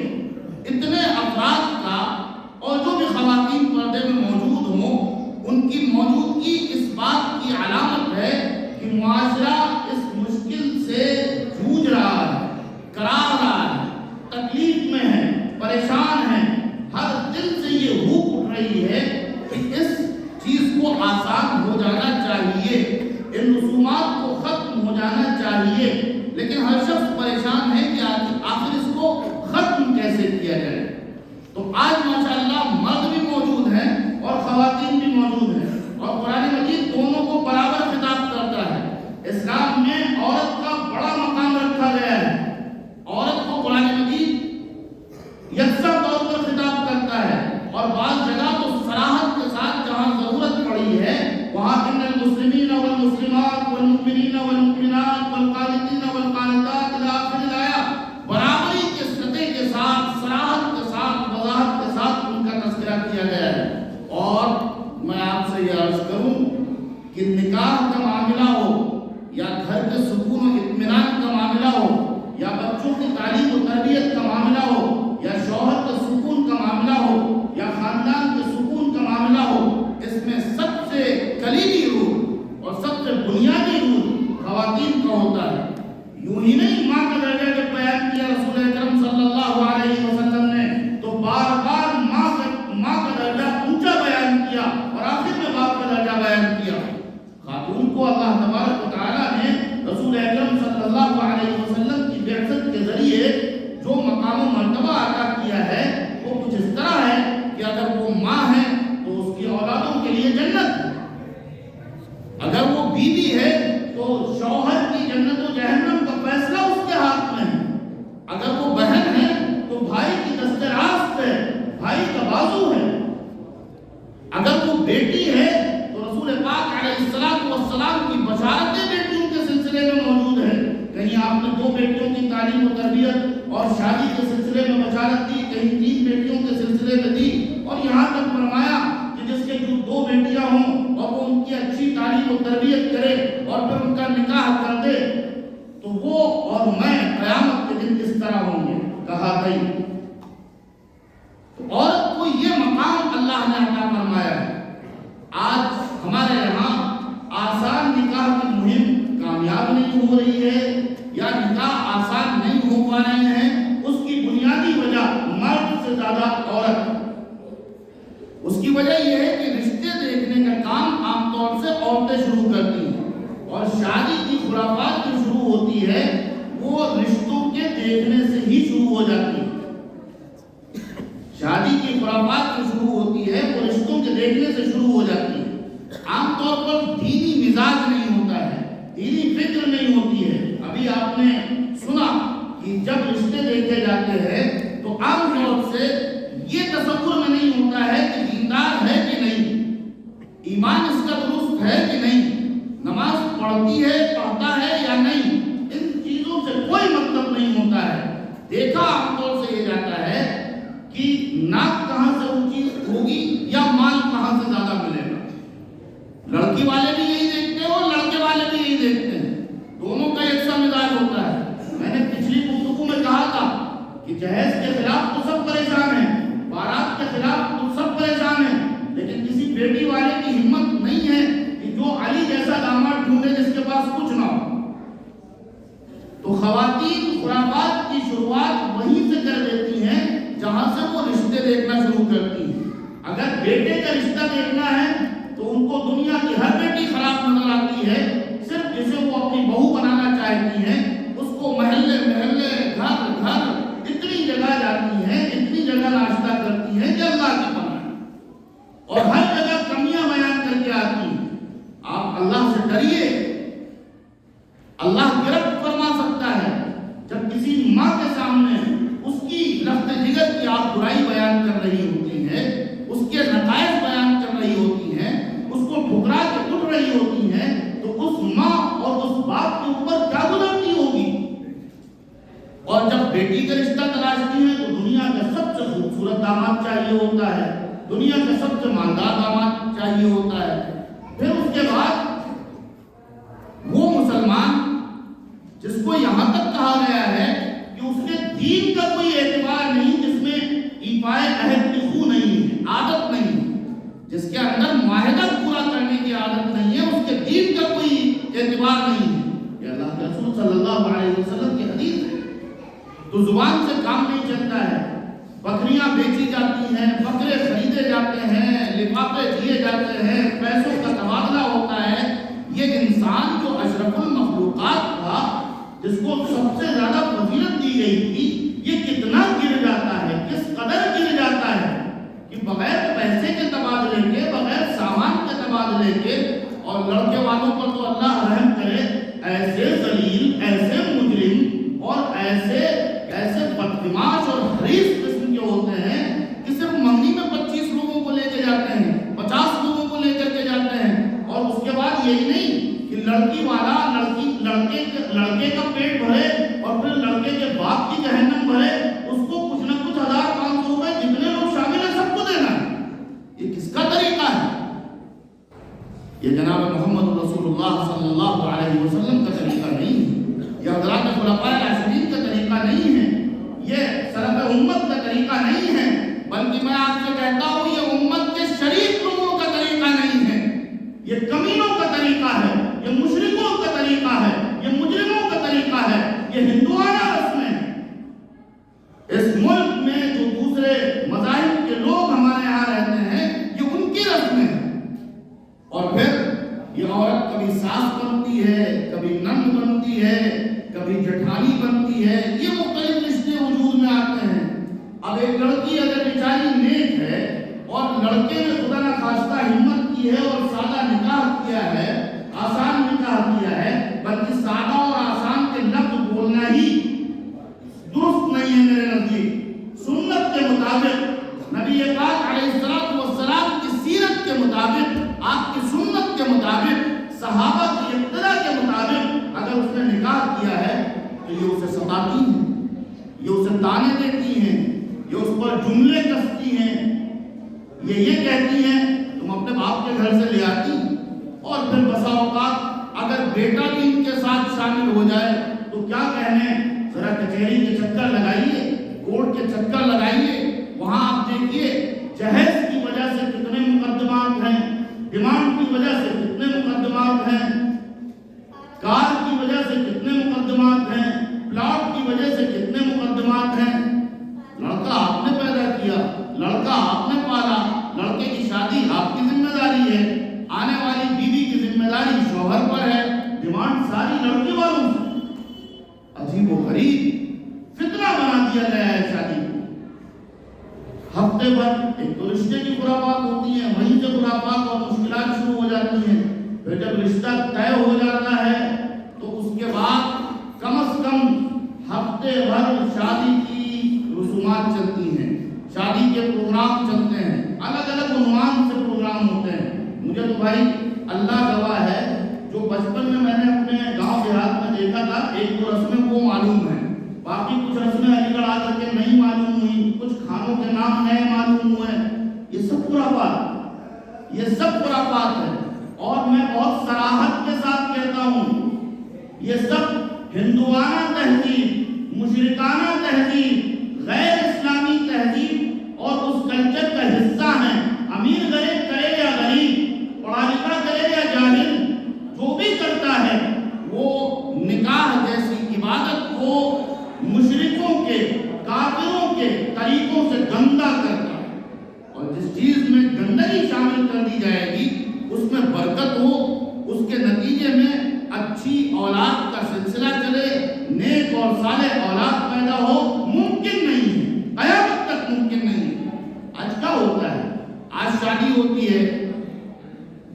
اتنے افراد کا، اور جو بھی خواتین پردے میں موجود ہوں، ان کی موجودگی اس بات کی علامت ہے کہ معاشرہ اس مشکل سے جوجھ رہا ہے، کرا رہا ہے، تکلیف میں ہے، پریشان ہے۔ ہر دل سے یہ ہوک اٹھ رہی ہے کہ اس چیز کو آسان ہو جانا چاہیے، ان رسومات کو ختم ہو جانا چاہیے، لیکن ہر شخص پریشان ہے کہ آخر اس کو ختم کیسے کیا جائے۔ تو آج ماشاءاللہ مرد بھی موجود ہیں اور خواتین بھی موجود ہیں، اور قرآن مجید دونوں کو برابر خطاب کرتا ہے۔ اسلام میں عورت کا بڑا مقام رکھا گیا ہے، عورت کو قرآن مجید یکساں طور پر خطاب کرتا ہے، اور بعض جگہ تو صراحت کے ساتھ جہاں ضرورت پڑی ہے وہاں ان المسلمین والمسلمات والمؤمنین والمؤمنات والقانتین والقانتات الی آخر الآیہ، برابری کے سطح کے ساتھ، صراحت کے ساتھ، وضاحت کے ساتھ ان کا تذکرہ کیا گیا ہے۔ اور میں آپ سے یہ عرض کروں کہ نکاح کا معاملہ ہو، یا گھر کے سکون و اطمینان کا معاملہ ہو، یا بچوں کی تعلیم و تربیت کا معاملہ ہو، یا شوہر کے سکون کا معاملہ ہو، یا خاندان کے سکون کا معاملہ ہو، اس میں سب سے کلیدی رول اور سب سے بنیادی رول خواتین کا ہوتا ہے۔ یوں ہی نہیں، ماں کا درجہ جب بیان کیا رسول اکرم صلی اللہ علیہ وسلم نے تو بار بار ماں کا درجہ اونچا بیان کیا، اور آخر میں باپ کا درجہ بیان کیا۔ خاتون کو اللہ تبارک و تعالیٰ نے رسول اکرم صلی اللہ علیہ وسلم کی بعثت کے ذریعے جو مقام و مرتبہ عطا کیا ہے وہ کچھ اس طرح ہے کہ اگر وہ ماں ہے تو اس کی اولادوں کے لیے جنت ہے، اگر وہ بیوی ہے تو شوہر کی جنت و جہنم کا فیصلہ اس کے ہاتھ میں ہے، اگر وہ بہن ہے تو بھائی کی دست راست ہے، بھائی کا بازو ہے، اگر وہ بیٹی ہے تو رسول پاک علیہ السلام کی بشارتیں بیٹیوں کے سلسلے میں موجود ہیں۔ کہیں آپ نے 2 بیٹیوں کی تعلیم و تربیت اور شادی کے سلسلے میں بشارت دی، کہیں 3 بیٹیوں کے سلسلے میں دی، اور یہاں تک فرمایا کہ جس کے جو 2 بیٹیاں ہوں اور وہ ان کی اچھی تعلیم و تربیت کرے اور پھر ان کا نکاح کر دے تو وہ اور میں قیامت کے دن اس طرح ہوں گے، کہا گئی۔ تو عورت کو یہ مقام اللہ نے عطا فرمایا ہے۔ آج ہمارے یہاں آسان نکاح کی مہم کامیاب نہیں ہو رہی ہے، یا نکاح آسان نہیں ہو پا رہے ہیں، اس کی بنیادی وجہ مرد سے زیادہ عورت۔ اس کی وجہ یہ ہے کہ رشتے دیکھنے کا کام عام طور سے عورتیں شروع کرتی ہیں، اور شادی کی خرافات جو شروع ہوتی ہے وہ رشتوں کے دیکھنے سے ہی شروع ہو جاتی ہے۔ شادی کی خرافات جو شروع ہوتی ہے وہ رشتوں کے دیکھنے سے شروع ہو جاتی ہے۔ عام طور پر دینی مزاج نہیں ہوتا ہے، دینی فکر نہیں ہوتی ہے۔ ابھی آپ نے سنا کہ جب رشتے دیکھے جاتے ہیں تو عام طور سے یہ تصور میں نہیں ہوتا ہے کہ دیندار ہے کہ نہیں، ایمان اس کا درست ہے کہ نہیں، نماز پڑھتا ہے یا نہیں، ان چیزوں سے کوئی مطلب نہیں ہوتا ہے۔ دیکھا عام طور سے یہ جاتا ہے کہ ناک کہاں سے اونچی ہوگی یا مال کہاں سے زیادہ ملے گا۔ لڑکی والے بھی یہی دیکھتے ہیں اور لڑکے والے بھی یہی دیکھتے ہیں، دونوں کا یکساں مزاج ہوتا ہے۔ میں نے پچھلی گفتگو میں کہا تھا کہ جہیز کے خلاف تو سب پریشان ہیں، بارات کے خلاف تو سب پریشان ہیں، لیکن کسی بیٹی والے کی ہمت نہیں ہے کہ جو علی جیسا داماد ڈھونڈے جس کے پاس کچھ نہ ہو۔ تو خواتین خرافات کی شروعات وہیں سے کر دیتی ہیں جہاں سے وہ رشتے دیکھنا شروع کرتی ہیں۔ اگر بیٹے کا رشتہ دیکھنا ہے تو ان کو دنیا کی ہر بیٹی خراب نظر آتی ہے، صرف جسے وہ اپنی بہو بنانا چاہتی ہیں اس کو محلے محلے گھر گھر اتنی جگہ جاتی ہیں، اتنی جگہ ناشتہ کرتی ہیں کہ اللہ کی پناہ، اور ہر جگہ کمیاں بیان کر کے آتی ہیں۔ آپ اللہ سے ڈریے، اللہ گرفت فرما سکتا ہے۔ جب کسی ماں کے سامنے اس کی لفظ جگر کی آپ برائی بیان کر رہی ہوتی ہیں، اس کے نتائج بیان کر رہی ہوتی ہیں، اس کو ٹھکرا کے اٹھ رہی ہوتی ہیں، تو اس ماں داماد چاہیے ہوتا ہے، دنیا کا سب سے مالدار داماد چاہیے ہوتا ہے۔ پھر اس کے بعد وہ مسلمان جس کو یہاں تک کہا گیا ہے کہ اس کے دین کا کوئی اعتبار نہیں، جس میں ایفائے عہد کی خو نہیں ہے، عادت نہیں ہے، جس کے اندر معاہدہ پورا کرنے کی عادت نہیں ہے، اس کے دین کا کوئی اعتبار نہیں ہے۔ یہ اللہ کے رسول صلی اللہ علیہ وسلم کی حدیث ہے۔ تو زبان سے کام نہیں چلتا ہے، بکریاں بیچی جاتی ہیں، بکرے خریدے جاتے ہیں، لفافے دیے جاتے ہیں، پیسوں کا تبادلہ ہوتا ہے۔ یہ انسان جو اشرف المخلوقات تھا، جس کو سب سے زیادہ فضیلت دی گئی تھی، یہ کتنا گر جاتا ہے، کس قدر گر جاتا ہے کہ بغیر پیسے کے تبادلے کے، بغیر سامان کے تبادلے کے، اور لڑکے والوں پر تو اللہ رحم کرے، ایسے ذلیل، ایسے مجرم اور ایسے بدماش اور حریص قسم کے ہوتے ہیں کہ صرف منگنی میں 25 لوگوں کو لے کے جاتے ہیں، 50 لوگوں کو لے کر کے جاتے ہیں، اور اس کے بعد یہی نہیں کہ لڑکی والا لڑکے کا پیٹ بھرے اور پھر لڑکے کے باپ کی جہنم بھرے، اس کو کچھ نہ کچھ 1500 روپے جتنے لوگ شامل ہیں سب کو دینا ہے۔ یہ کس کا طریقہ ہے؟ یہ جناب محمد رسول اللہ صلی اللہ علیہ وسلم کا طریقہ نہیں ہے، یہ حضرات خلفائے راشدین کا طریقہ نہیں ہے، یہ سلف امت کا طریقہ نہیں ہے، بلکہ میں آپ سے کہتا ہوں یہ امت کے شریف لوگوں کا طریقہ نہیں ہے، یہ کمینوں کا طریقہ ہے، یہ مشرکوں کا طریقہ ہے، یہ مجرموں کا طریقہ ہے، یہ ہندوانہ رسمیں ہیں۔ اس ملک میں جو دوسرے مذاہب کے لوگ ہمارے یہاں رہتے ہیں، یہ ان کی رسمیں ہیں۔ اور پھر یہ عورت کبھی ساس بنتی ہے، کبھی نند بنتی ہے، کبھی جٹھانی بنتی ہے، یہ مختلف رشتے وجود میں آتے ہیں۔ اب ایک لڑکی اگر بیچاری نیک ہے اور لڑکے نے خدا نخواستہ ہمت کی ہے اور سادہ نکاح کیا ہے، آسان نکاح کیا ہے، بلکہ سادہ اور آسان کے لفظ بولنا ہی درست نہیں ہے میرے نزدیک۔ سنت کے مطابق، نبی پاک علیہ السلام کی سیرت کے مطابق، آپ کی سنت کے مطابق، صحابہ کی اقتداء کے مطابق اگر اس نے نکاح کیا ہے تو یہ اسے ستاتی ہیں، یہ اسے تانے دیتی ہیں، یہ اس پر جملے کستی ہیں، یہ کہتی ہیں تم اپنے باپ کے گھر سے لے آتی، اور پھر بسا اوقات اگر بیٹا بھی ان کے ساتھ شامل ہو جائے تو کیا کہنے، ذرا کچہری کے چکر لگائیے، کورٹ کے چکر لگائیے، وہاں آپ دیکھیے جہیز کی وجہ سے کتنے مقدمات ہیں، ڈیمانڈ کی وجہ سے کتنے مقدمات ہیں، کار کی وجہ سے کتنے مقدمات ہیں، پلاٹ کی وجہ سے کتنے مقدمات ہیں۔ لڑکا آپ نے پیدا کیا، لڑکا آپ نے پالا، لڑکے کی شادی آپ کی ذمہ داری ہے، آنے والی بیوی کی ذمہ داری شوہر پر ہے، ڈیمانڈ ساری لڑکی والوں سے۔ عجیب و غریب فتنہ بنا دیا گیا ہے شادی۔ ہفتے بھر ایک تو رشتے کی خرافات ہوتی ہیں، وہیں سے خرافات اور مشکلات شروع ہو جاتی ہیں، پھر جب رشتہ طے ہو جاتا ہے تو اس کے بعد کم از کم ہفتے بھر شادی کی رسومات چلتی ہیں، شادی کے پروگرام چلتے ہیں، الگ الگ عنوان سے پروگرام ہوتے ہیں۔ مجھے تو بھائی اللہ گواہ ہے، جو بچپن میں نے اپنے گاؤں دیہات میں دیکھا تھا، ایک دو رسمیں وہ معلوم ہیں، باقی کچھ رسمیں علی گڑھ آ کر کے نہیں معلوم ہوئی، کچھ کھانوں کے نام نئے معلوم ہوئے، یہ سب خرافات، یہ سب خرافات ہے۔ اور میں بہت صراحت کے ساتھ کہتا ہوں، یہ سب ہندوانہ تہذیب، مشرکانہ تہذیب، غیر اسلامی تہذیب اور اس کلچر کا حصہ ہیں۔ امیر غریب کرے یا غریب، پڑھا لکھا کرے یا جاہل، جو بھی کرتا ہے وہ نکاح جیسی عبادت کو مشرکوں کے، کافروں کے طریقوں سے گندہ کرتا ہے، اور جس چیز میں گندگی شامل کر دی جائے گی اس میں برکت ہو، اس کے نتیجے میں اچھی اولاد کا سلسلہ چلے، نیک اور صالح اولاد پیدا ہو، ممکن نہیں ہے، قیامت تک ممکن نہیں ہے۔ آج کیا ہوتا ہے؟ آج شادی ہوتی ہے،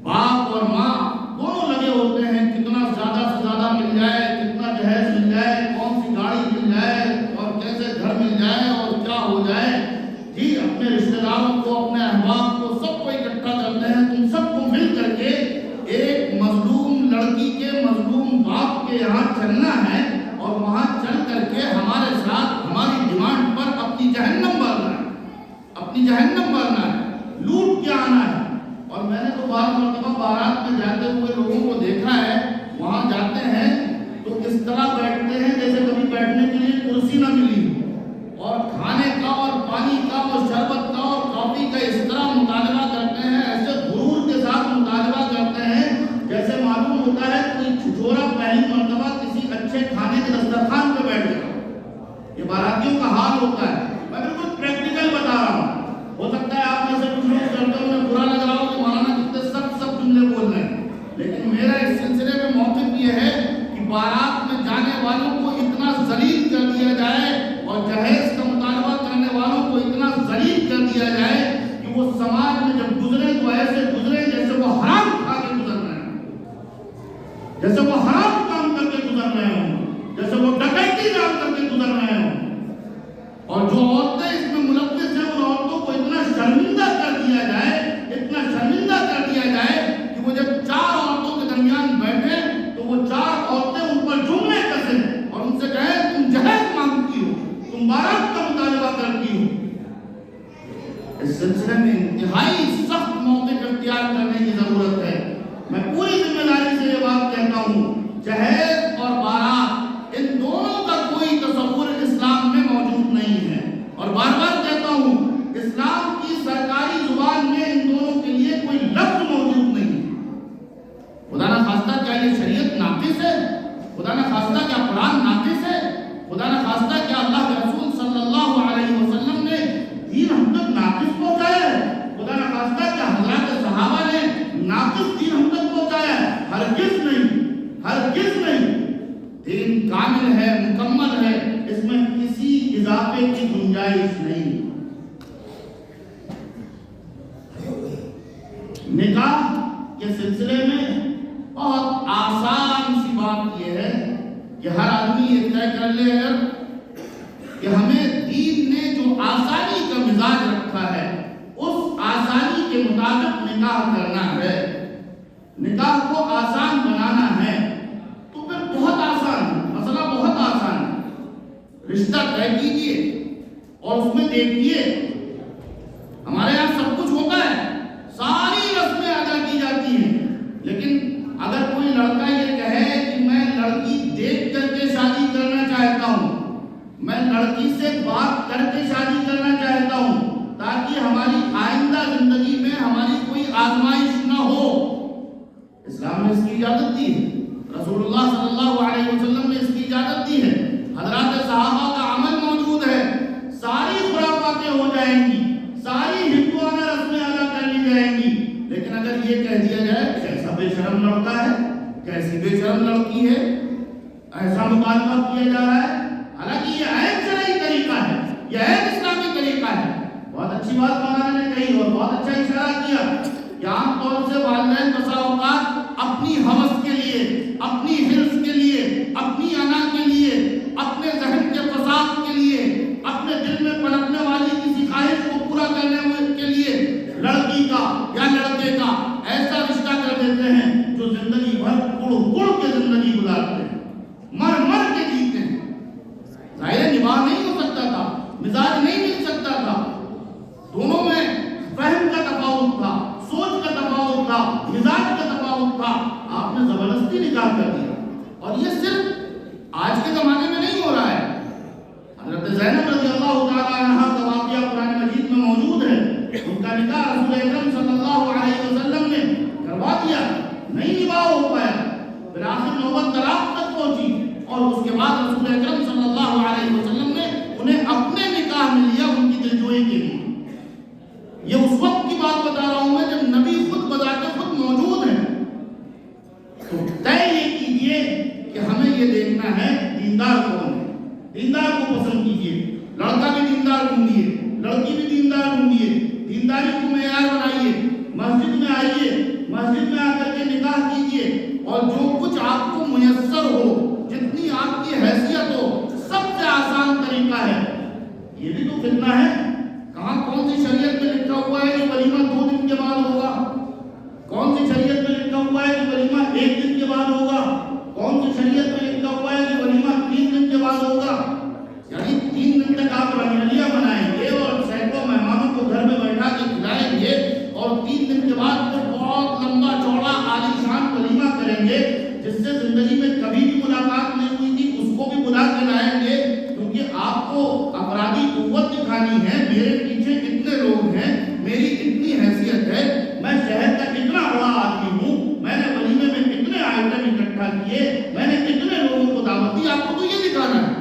باپ اور ماں دونوں لگے ہوتے ہیں کتنا زیادہ سے زیادہ مل جائے، کتنا جہیز مل جائے، کون سی گاڑی مل جائے اور کیسے گھر مل جائے اور کیا ہو جائے، جی اپنے رشتہ داروں کو، اپنے احباب کو، سب کو اکٹھا کرتے ہیں، تم سب کو مل کر کے ایک مظلوم لڑکی کے مظلوم باپ کے یہاں چلنا ہے اور وہاں چل کر کے ہمارے ساتھ ہماری ڈیمانڈ پر اپنی جہنم بھرنا ہے۔ اپنی جہنم بھرنا ہے، لوٹ کے آنا ہے۔ اور میں نے تو بعض مرتبہ بارات میں جاتے ہوئے لوگوں کو دیکھا ہے، وہاں جاتے ہیں تو اس طرح بیٹھتے ہیں جیسے کبھی بیٹھنے کے لیے کرسی نہ ملی، اور کھانے کا اور پانی کا اور شربت کا اور کافی کا اس طرح مطالبہ کرتے ہیں، ایسے غرور کے ساتھ مطالبہ کرتے ہیں جیسے معلوم ہوتا ہے کوئی چھچورا پہلی مرتبہ کسی اچھے کھانے کے دسترخوان پہ بیٹھ گیا۔ یہ باراتیوں کا حال ہوتا ہے۔ میں بالکل پریکٹیکل بتا رہا ہوں۔ ہو سکتا ہے آپ میں سے کچھ لوگ کرتے ہوئے برا لگ رہا ہو کہ مولانا کتنے سب جملے بول رہے ہیں، لیکن میرا اس سلسلے میں موقف یہ ہے کہ بارات میں جانے والوں کو اتنا ذلیل کر دیا جائے اور جہیز کا مطالبہ کرنے والوں کو اتنا ذلیل کر دیا جائے کہ وہ سماج میں جب گزرے تو ایسے گزرے جیسے وہ حرام کھا کے گزر رہے ہیں، جیسے وہ حرام کام کر کے گزر رہے ہوں، جیسے وہ ڈکیتی کام کر کے گزر رہے ہوں۔ اور جو عورتیں اس میں ملوث ہیں ان عورتوں کو اتنا شرمندہ کر دیا جائے، اتنا شرمندہ کر دیا جائے کہ وہ جب چار عورتوں کے درمیان بیٹھے تو وہ چار عورتیں ان پر جملے کسیں اور ان سے کہیں تم جہیز مانگتی ہو، تم بارات کا مطالبہ کرتی ہو۔ اس سلسلے میں انتہائی سخت موقف اختیار کرنے کی ضرورت ہے۔ میں پوری ذمہ داری سے یہ بات کہتا ہوں، جہیز اور بارات ان دونوں کا کوئی تصور اسلام میں موجود نہیں ہے، اور بار بار کہتا ہوں اسلام کی سرکاری زبان میں ان دونوں کے لیے کوئی لفظ موجود نہیں۔ خدا نہ خواستہ کیا یہ شریعت ناقص ہے؟ خدا نہ خواستہ کیا قرآن ناقص ہے؟ خدا نہ خواستہ کیا اللہ کے رسول صلی اللہ علیہ وسلم نے دین ہم تک ناقص پہنچایا ہے؟ خدا نہ خواستہ کیا حضرات صحابہ نے ناقص دین ہم تک پہنچایا ہے؟ ہرگز نہیں، ہرگز نہیں۔ دین کامل ہے، مکمل ہے، اس میں کسی اضافے کی گنجائش نہیں۔ نکاح کے سلسلے میں بہت آسان سی بات یہ ہے کہ ہر آدمی یہ طے کر لے کہ ہمیں دین نے جو آسانی کا مزاج رکھا ہے اس آسانی کے مطابق نکاح کرنا ہے، نکاح کو آسان بنانا ہے، تو پھر بہت آسان ہے، مسئلہ بہت آسان ہے۔ رشتہ طے کیجئے اور اس میں دیکھیے، ہمارے یہاں سب کچھ ہوتا ہے، ساری رسمیں ادا کی جاتی ہیں، لیکن اگر کوئی لڑکا یہ کہے کہ میں لڑکی دیکھ کر کے شادی کرنا چاہتا ہوں، میں لڑکی سے بات کر کے شادی کرنا چاہتا ہوں تاکہ ہماری آئندہ زندگی میں ہماری کوئی آزمائش نہ ہو، اسلام نے اس کی اجازت دی ہے، رسول اللہ صلی اللہ علیہ وسلم نے اس کی اجازت دی ہے، حضرات صحابہ کا عمل موجود ہے، ساری خرافاتیں ہو جائیں گی، ساری ہندوانہ رسمیں ادا کر لی جائیں گی، لیکن اگر یہ کہہ دیا جائے کیسا بے شرم لڑکا ہے، کیسی بے شرم لڑکی ہے، ایسا مطالبہ کیا جا رہا ہے، حالانکہ یہ عین شرعی طریقہ ہے، یہ عین اسلامی طریقہ ہے۔ بہت اچھی بات مولانا نے کہی اور بہت اچھا اشارہ کیا کہ عام طور سے والدین بسا اوقات اپنی ہوس کے لیے، اپنی حرص کے لیے، اپنی انا کے لیے، اپنے ذہن کے فساد کے لیے، اپنے دل میں پنپنے والی کسی خواہش کو پورا کرنے کے لیے لڑکی کا یا لڑکے کا ایسا رشتہ کر دیتے ہیں جو زندگی بھر گڑ کے زندگی گزارتے ہیں، مر کے جیتے ہیں۔ ظاہر نباہ نہیں ہو سکتا تھا، مزاج نہیں مل سکتا تھا، دونوں میں فہم کا تفاوت تھا، سوچ کا تفاوت تھا، مزاج کا تفاوت تھا، آپ نے زبردستی نکاح کر دیا۔ اور یہ صرف آج کے زمانے میں نہیں ہو رہا ہے، حضرت زینب رضی اللہ تعالیٰ عنہا کا واقعہ قرآن مجید میں موجود ہے، ان کا نکاح رسول اکرم صلی اللہ علیہ وسلم نے کروا دیا، نہیں نباہ ہو پایا، پھر آخر نوبت طلاق تک پہنچی، اور اس کے بعد رسول اکرم صلی اللہ علیہ وسلم نے انہیں اپنے نکاح میں لیا ان کی دلجوئی کے لیے۔ یہ اس وقت کی بات بتا رہا ہوں میں جب نبی خود بذات خود موجود ہیں۔ تو طے یہ کیجئے کہ ہمیں یہ دیکھنا ہے دیندار کون ہے، دیندار کو پسند کیجئے، لڑکا بھی دیندار ڈھونڈیے، لڑکی بھی دیندار ڈھونڈیے، دینداری کو معیار بنائیے، مسجد میں آئیے، مسجد میں آ کر کے نکاح کیجئے، اور جو کچھ آپ کو میسر ہو، جتنی آپ کی حیثیت ہو، سب سے آسان طریقہ ہے۔ یہ بھی تو فتنہ ہے، کہاں کون سی شریعت میں لکھا ہوا ہے کہ ولیمہ 2 دن کے بعد ہوگا، کون سی شریعت میں لکھا ہوا ہے کہ ولیمہ 1 دن کے بعد ہوگا، کون سی شریعت میں لکھا ہوا ہے کہ ولیمہ 3 دن کے بعد ہوگا؟ یعنی 3 دن تک آپ رنگلیاں بنائیں گے اور سینکڑوں مہمانوں کو زندگی میں کبھی بھی ملاقات نہیں ہوئی تھی اس کو بھی بلا کے لائیں گے، کیونکہ آپ کو افرادی قوت دکھانی ہے. میرے پیچھے اتنے لوگ ہیں، میری اتنی حیثیت ہے، میں شہر کا اتنا بڑا آدمی ہوں، میں نے ولیمے میں اتنے آئٹم اکٹھا کیے، میں نے اتنے لوگوں کو دعوت دی. آپ کو تو یہ دکھانا ہے.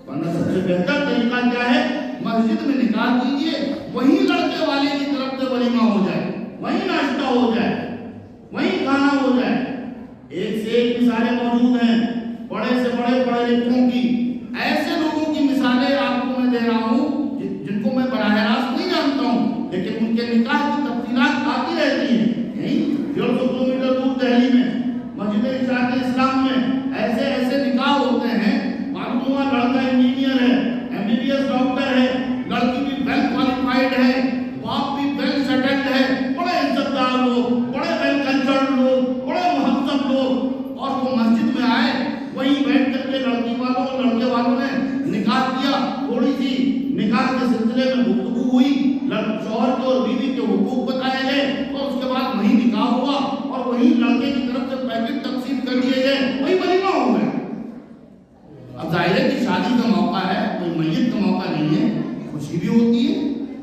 ورنہ سب سے بہتر طریقہ کیا ہے؟ مسجد میں نکاح کیجیے، وہیں لڑکے والے کی طرف سے ولیمہ ہو جائے، وہیں ناشتہ ہو جائے، وہیں کھانا ہو جائے. ایک سے ایک مثالیں موجود ہیں بڑے سے بڑے پڑھے لکھوں کی. ایسے لوگوں کی مثالیں آپ کو میں دے رہا ہوں جن کو میں براہ راست نہیں جانتا ہوں، لیکن ان کے نکاح کی تفصیلات آتی رہتی ہیں. یہیں 150 کلومیٹر دور دہلی میں مسجد ارشاد اسلام میں ایسے ایسے نکاح ہوتے ہیں. معلوم ہوا لڑکا انجینئر ہے، MBBS ڈاکٹر ہے، لڑکی بھی ویل کوالیفائڈ ہے، باپ بھی ویل سیٹلڈ ہے، بڑے عزت دار لوگ، بڑے ویل کلچرڈ لوگ، بڑے مہذب لوگ. اور وہ مسجد میں آئے، وہیں بیٹھ کر کے لڑکی والوں اور لڑکے والوں نے نکاح کیا. تھوڑی سی نکاح کے سلسلے میں گفتگو ہوئی، شوہر کے اور بیوی کے حقوق بتائے گئے، اور اس کے بعد وہیں نکاح ہوا اور وہیں لڑکے کی طرف سے پیکٹ تقسیم کر دیے گئے، وہی ولیمہ ہو گئے. اب ظاہر ہے کہ شادی کا موقع ہے، کوئی میت کا موقع نہیں ہے، خوشی بھی ہوتی ہے.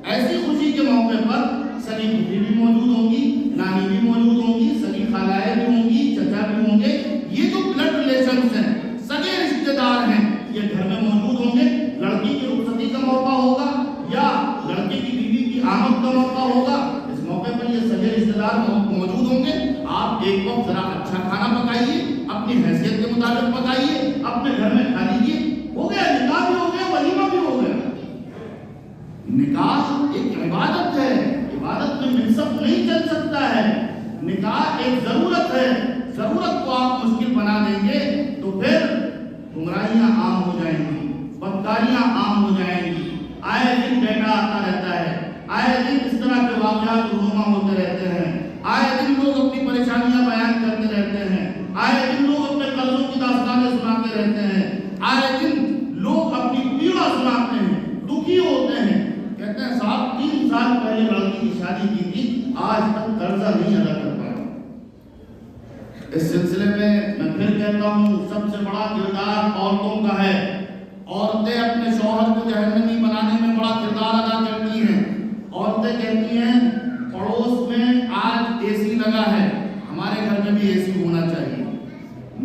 ایسی خوشی کے موقع پر سگی پھوپھی بھی موجود ہوں گی، نانی بھی موجود ہوں گی، سگی خالائیں بھی ہوں گی، چچا بھی ہوں گے. یہ جو بلڈ ریلیشنز ہیں، سگے رشتہ دار ہیں، یہ گھر میں موجود ہوں گے. لڑکی کی رخصتی کا موقع ہوگا یا لڑکے کی بیوی کی آمد کا موقع ہوگا، اس موقع پر یہ سگے رشتہ دار موجود ہوں گے. آپ ایک وقت ذرا اچھا کھانا پکائیے، اپنی حیثیت کے مطابق پکائیے، اپنے گھر میں کھا لیجیے. ہو گیا، نکاح بھی ہو گیا، ولیمہ بھی ہو گیا. نکاح ایک عبادت ہے، عبادت میں منصب نہیں چل سکتا ہے. نکاح ایک ضرورت ہے. ضرورت کو آپ مشکل بنا دیں گے تو پھر گمراہیاں عام ہو جائیں گی، بدکاریاں عام ہو جائیں گی. آئے دن ڈیٹا آتا رہتا ہے، آئے دن اس طرح کے واقعات رونما ہوتے رہتے ہیں، آئے دن لوگ اپنی پریشانیاں بیان کرتے رہتے ہیں، آئے دن لوگ اپنے قرضوں کی داستانیں سناتے رہتے ہیں، آئے دن لوگ اپنی پیڑا سناتے ہیں، دکھی ہوتے ہیں. کہتے ہیں صاحب 3 سال پہلے لڑکی کی شادی کی تھی، آج تک قرضہ نہیں ادا کر پایا. اس سلسلے میں پھر کہتا ہوں سب سے بڑا کردار عورتوں کا ہے. عورتیں اپنے شوہر کو جہنمی بنانے میں بڑا کردار ادا کرتی ہیں. عورتیں کہتی ہیں پڑوس میں آج اے سی لگا ہے، ہمارے گھر میں بھی اے سی ہونا چاہیے.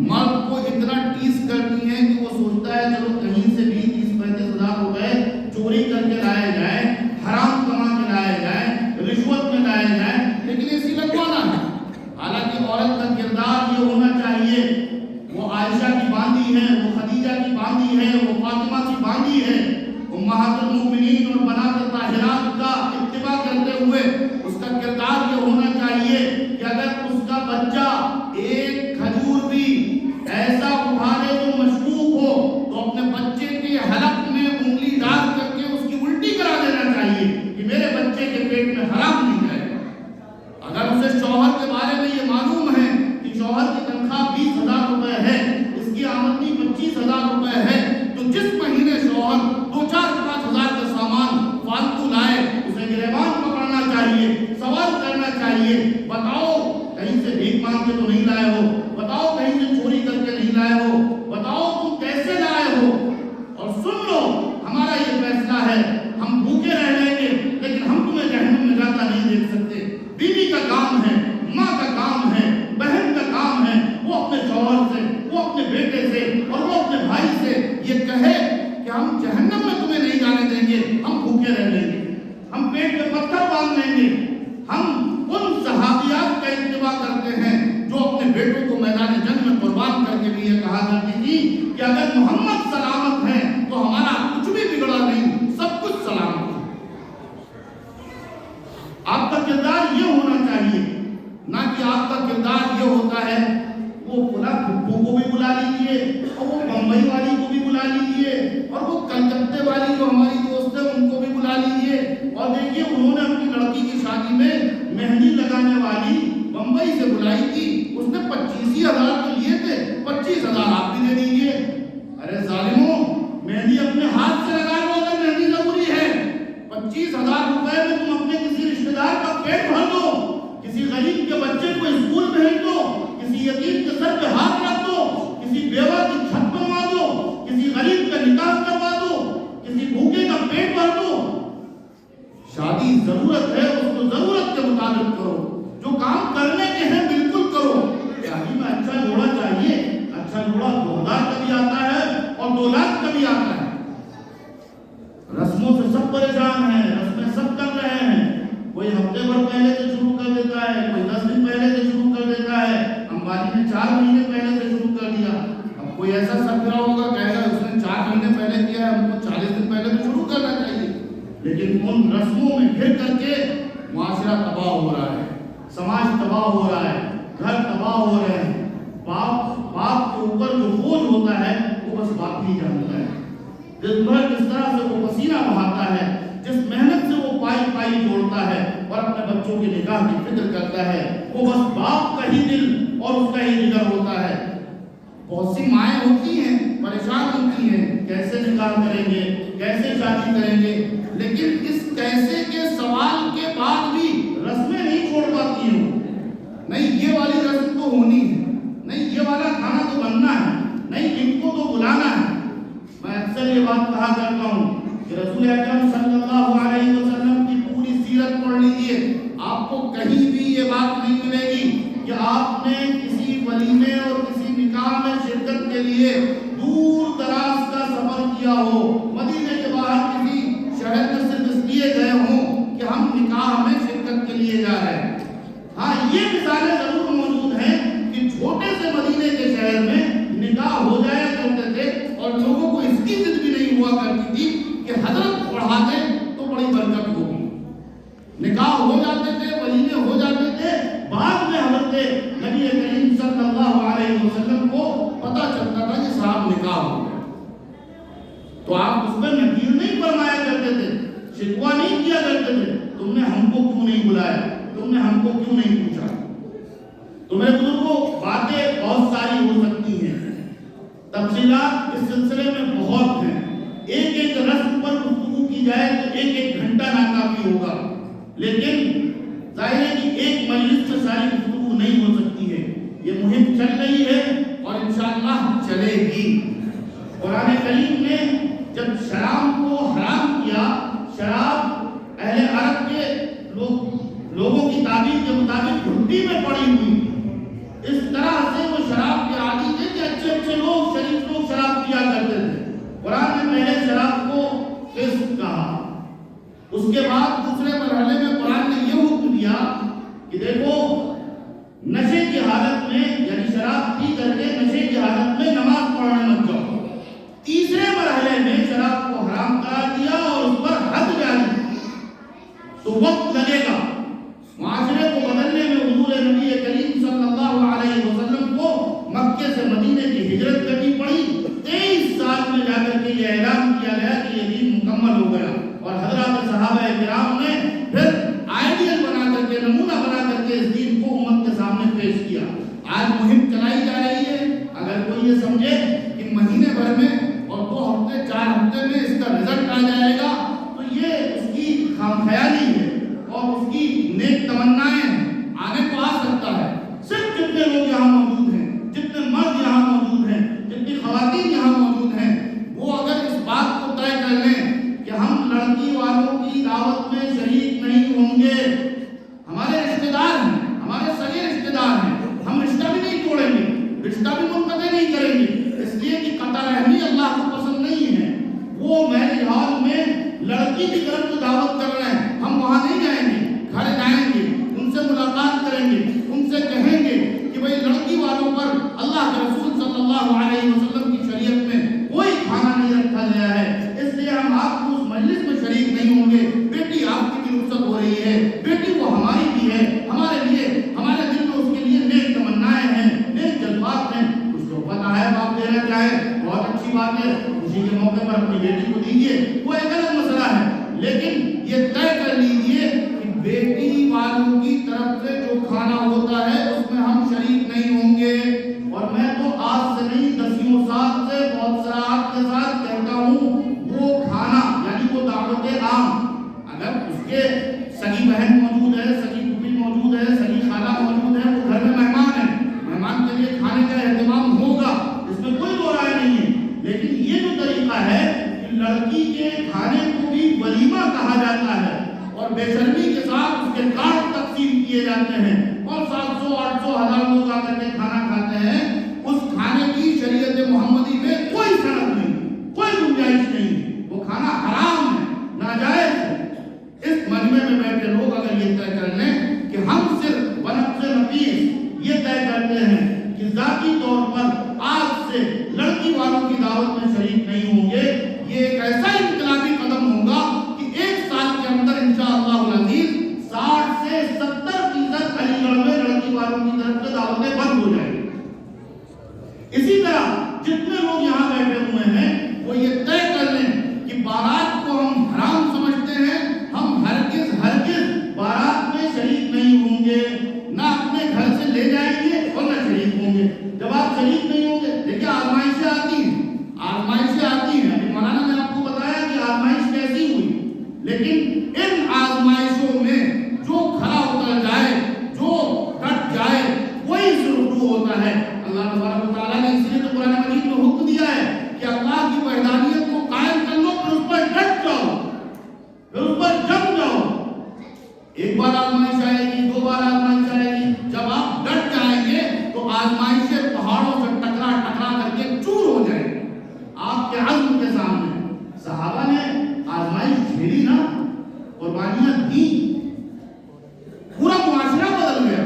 مرد کو اتنا ٹیس کرتی ہیں کہ وہ سوچتا ہے چلو کہیں سے بھی 30-35 ہزار روپے چوری کر کے لائے جائیں، حرام کما کے لائے جائیں، رشوت میں لائے جائیں، لیکن اے سی لگوانا ہے. حالانکہ عورت کا کردار یہ ہونا چاہیے وہ عائشہ کی باندھی ہے، وہ خدیجہ کی باندھی ہے، وہ فاطمہ کی باندھی ہے. امہات المؤمنین اور بنات طاہرات کا اتباع کرتے ہوئے اس کا کردار یہ ہونا چاہیے کہ اگر اس کا بچہ ایک کھجور بھی ایسا اٹھانے جو مشکوک ہو تو اپنے بچے کے حلق میں انگلی ڈال کر کے اس کی الٹی کرا دینا چاہیے کہ میرے بچے کے پیٹ میں حرام نہیں جائے. اگر اسے شوہر کے بارے میں یہ معلوم ہے کہ شوہر کی تنخواہ 20,000 روپے ہے، اس کی آمدنی 25,000 روپے ہے، تو جس مہینے شوہر 2-4-5 ہزار کا سامان فالتو لائے اسے گریبان پکڑنا چاہیے، سوال کرنا چاہیے. بتاؤ کہیں سے بھیک مانگ کے تو نہیں لائے ہو، بتاؤ کہیں سے چوری کر کے نہیں لائے ہو، بتاؤ تم کیسے لائے ہو. اور سن لو ہمارا یہ فیصلہ ہے، ہم بھوکے رہ لیں گے لیکن ہم تمہیں جہنم میں جاتا نہیں دیکھ سکتے. بیوی کا کام ہے، ماں کا کام ہے، بہن کا کام ہے وہ اپنے شوہر سے، وہ اپنے بیٹے سے اور وہ اپنے بھائی سے یہ کہے کہ ہم جہنم میں تمہیں نہیں جانے دیں گے، ہم بھوکے رہ لیں گے، ہم پیٹ میں پتھر باندھ لیں گے. ہم ان صحابیات کا اتباع کرتے ہیں جو اپنے بیٹوں کو میدان جنگ میں قربان کر کے بھی یہ کہا کرتی تھی کہ اگر محمد سلامت ہے تو ہمارا کچھ بھی بگڑا نہیں، سب کچھ سلامت ہے. آپ کا کردار یہ ہونا چاہیے، نہ کہ آپ کا کردار یہ ہوتا ہے وہ فلاں پھپھو کو بھی بلا لیجیے اور وہ بمبئی والی کو بھی بلا لیجیے اور وہ کلکتے والی جو ہماری دوست ہے ان کو بھی بلا لیجیے. اور دیکھیے انہوں نے اپنی لڑکی کی شادی میں مہندی لگانے والی بمبئی سے بلائی تھی، اس نے 25,000 تو لیے تھے، 25,000 آپ بھی دے دیجیے. ارے ظالموں، مہندی اپنے ہاتھ سے لگا لو اگر مہندی ضروری ہے. 25,000 روپے میں تم اپنے کسی رشتہ دار کا پیٹ بھر دو، کسی غریب کے بچے کو اسکول بھیج دو، کسی یتیم کے سر پہ ہاتھ رکھ دو، کوئی ایسا سربراہ ہوگا کہے گا اس نے 4 مہینے پہلے کیا ہے، ہم کو 40 دن پہلے تو شروع کرنا چاہیے. لیکن ان رسموں میں گھر کر کے معاشرہ تباہ ہو رہا ہے، سماج تباہ ہو رہا ہے، گھر تباہ ہو رہے ہیں. باپ کے اوپر جو بوجھ ہوتا ہے وہ بس باپ ہی جانتا ہے. دن بھر کس طرح سے وہ پسینہ بہاتا ہے، جس محنت سے وہ پائی جوڑتا ہے اور اپنے بچوں کے نکاح کی فکر کرتا ہے، وہ بس باپ کا ہی دل اور اس کا ہی جگر ہوتا ہے. بہت سی مائیں ہوتی ہیں، پریشان ہوتی ہیں، کیسے نکاح کریں گے، کیسے شادی کریں گے، لیکن اس کیسے کے سوال کے بعد بھی رسمیں نہیں چھوڑ پاتی ہیں. نہیں یہ والی رسم تو ہونی ہے، نہیں یہ والا کھانا تو بننا ہے، نہیں ان کو تو بلانا ہے. میں اکثر یہ بات کہا کرتا ہوں کہ رسول اکرم صلی اللہ علیہ وسلم کی پوری سیرت پڑھ لیجیے، آپ کو کہیں بھی یہ بات نہیں ملے گی کہ آپ نے کسی ولیمے اور کسی نکاح میں شرکت کے لیے دور دراز کا سفر کیا ہو، مدینے کے باہر کسی شہر میں صرف اس لیے گئے ہوں کہ ہم نکاح میں شرکت کے لیے جا رہے ہیں. ہاں یہ مثالیں ضرور موجود ہیں کہ چھوٹے سے مدینے کے شہر میں نکاح ہو جایا کرتے تھے اور لوگوں کو اس کی ضد بھی نہیں ہوا کرتی تھی کہ حضرت پڑھا دے تو بڑی برکت ہوگی. نکاح ہو جاتے تھے، ولیمے ہو جاتے تھے، بعد میں حضرت نبی کریم صلی اللہ علیہ وسلم کو پتہ چلتا تھا کہ صاحب نکاح ہو گیا تو آپ اس پر نکیر نہیں فرمایا کرتے تھے، شکوہ نہیں کیا کرتے تھے تم نے ہم کو کیوں نہیں بلایا، تم نے ہم کو کیوں نہیں پوچھا. تمہیں بزرگوں باتیں بہت ساری ہو سکتی ہیں، تفصیلات اس سلسلے میں بہت ہیں. ایک رسم پر گفتگو کی جائے تو ایک گھنٹہ ناکافی ہوگا، لیکن ظاہر ہے کہ ایک مجلس سے ساری گفتگو نہیں ہو سکتی ہے. یہ مہم چل رہی ہے اور انشاءاللہ چلے گی. قرآن کریم نے جب شراب کو حرام کیا، شراب اہل عرب کے لوگوں کی تعبیر کے مطابق گھٹی میں پڑی ہوئی، اس طرح سے وہ شراب کے عادی تھے کہ اچھے لوگ، شریف لوگ شراب پیا کرتے تھے. قرآن نے پہلے شراب کو فسق کہا، اس کے بعد دوسرے مرحلے میں قرآن نے یہ حکم دیا کہ دیکھو نشے کی حالت میں، یعنی شراب پی کر کے نشے کی حالت میں نماز پڑھنے مت جاؤ. تیسرے مرحلے میں شراب کو حرام قرار دیا اور اس پر حد جاری تو وقت لگے گا. معاشرے کو بدلنے میں حضور نبی کریم صلی اللہ علیہ وسلم کو مکے سے مدینے کی ہجرت کرنی پڑی. 23 سال میں جا کر کے یہ اعلان کیا گیا کہ یہ دین مکمل ہو گیا اور حضرات صحابہ کرام نے پھر آئیڈیل بنا کر کے، نمونہ بنا کر کے اس دین کو امت کے سامنے پیش کیا. آج مہم چلائی جا رہی ہے. اگر کوئی یہ سمجھے کہ مہینے بھر میں اور 2 ہفتے 4 ہفتے میں اس کا رزلٹ آ جائے گا تو یہ اس کی خام خیالی ہے اور اس کی نیک تمنائیں آنے کو آ سکتا ہے. صرف جتنے لوگ یہاں موجود ہیں، جتنے مرد یہاں موجود ہیں، جتنی خواتین یہاں موجود ہیں، وہ اگر اس بات کو طے کر لیں کہ ہم لڑکی والوں کی دعوت میں شریک نہیں ہوں گے. ہمارے رشتہ دار ہیں، ہمارے سگے رشتہ دار ہیں، ہم رشتہ بھی نہیں توڑیں گے، رشتہ بھی منقطع نہیں کریں گے، اس لیے کہ قطع رحمی اللہ کو پسند نہیں ہے. وہ میرج ہال میں لڑکی کی طرف جو دعوت کر رہے ہیں ہم وہاں نہیں جائیں گے، گھر جائیں گے، ان سے ملاقات کریں گے، ان سے کہیں گے کہ بھئی لڑکی والوں پر اللہ کے رسول صلی اللہ علیہ وسلم کی شریعت میں کوئی کھانا نہیں رکھا گیا ہے، اس لیے ہم آپ کو اس مجلس میں شریک نہیں ہوں گے. بیٹی آپ کی بھی رخصت ہو رہی ہے، بیٹی وہ ہماری بھی ہے، ہمارے لیے، ہمارے دل میں اس کے لیے نیک تمنائیں ہیں، نیک جذبات ہیں. کچھ تو پتہ ہے باپ دینا چاہے، بہت اچھی بات ہے، خوشی کے موقع پر اپنی بیٹی کو دیجیے، وہ ایک الگ مسئلہ ہے. لیکن یہ طے کر لیجیے کہ بیٹی والوں کی طرف سے جو کھانا ہوتا ہے اس میں ہم شریک نہیں ہوں گے. اور میں تو آج سے نہیں 10 سال سے بہت صراحت کے ساتھ کہتا ہوں، وہ کھانا یعنی وہ دعوت عام، اگر اس کے سگی بہن موجود ہے، سگی پھوپھی موجود ہے، سگی خالہ موجود ہے، وہ گھر میں مہمان ہے، مہمان کے لیے کھانے کا اہتمام ہوگا، اس میں کوئی دو رائے نہیں ہے. لیکن یہ جو طریقہ ہے کہ لڑکی کے کھانے کو بھی ولیمہ کہا جاتا ہے اور بے شرمی کے ساتھ اس کے کارڈ تقسیم کیے جاتے ہیں اور 700 800 1000 لوگ آ کر کے کھانا کھاتے ہیں، اس کھانے کی شریعت محمدی میں کوئی صنعت نہیں، کوئی گنجائش نہیں. وہ کھانا حرام ہے، ناجائز ہے. اس مجمع میں بیٹھے لوگ اگر یہ طے کر لیں کہ ہم صرف بنفس نفیس یہ طے کرتے ہیں کہ ذاتی طور پر آج سے لڑکی والوں کی دعوت میں شریک نہیں ہوں گے، یہ ایک ایسا انقلابی قدم ہوگا کہ 1 سال کے اندر انشاءاللہ العزیز 60 سے 70% علی گڑھ میں لڑکی والوں کی طرف سے دعوتیں بند ہو جائیں گی۔ اسی طرح جتنے لوگ یہاں بیٹھے ہوئے ہیں وہ یہ طے کر لیں کہ بارات کو ہم حرام سمجھتے ہیں، ہم ہرگز بارات میں شریک نہیں ہوں گے، نہ اپنے گھر سے لے جائیں گے اور نہ شریک ہوں گے۔ جب آپ شریک نہیں ہوں گے، دیکھیں آزمائشیں آتی ہیں، ابھی مولانا نے آپ کو بتایا کہ آزمائش کیسی ہوئی، لیکن ان آزمائشوں میں جو کھڑا اتر جائے، جو ڈٹ جائے، وہی سرخرو ہوتا ہے۔ اللہ تبارک و تعالیٰ نے اس لیے تو قرآن مجید میں حکم دیا ہے کہ اللہ کی وحدانیت کو قائم کر لو، پھر اس پر ڈٹ جاؤ، پھر اس پر جم جاؤ۔ ایک بار آزمائش آئے گی، 2 بار آزمائش آئے گی، جب آپ ڈٹ جائیں گے تو آزمائشیں پہاڑوں سے ٹکرا کر کے چور ہو جائیں گے آپ کے عزم کے سامنے۔ صحابہ نے آزمائش جھیلی نا، قربانیاں دی، پورا معاشرہ بدل گیا۔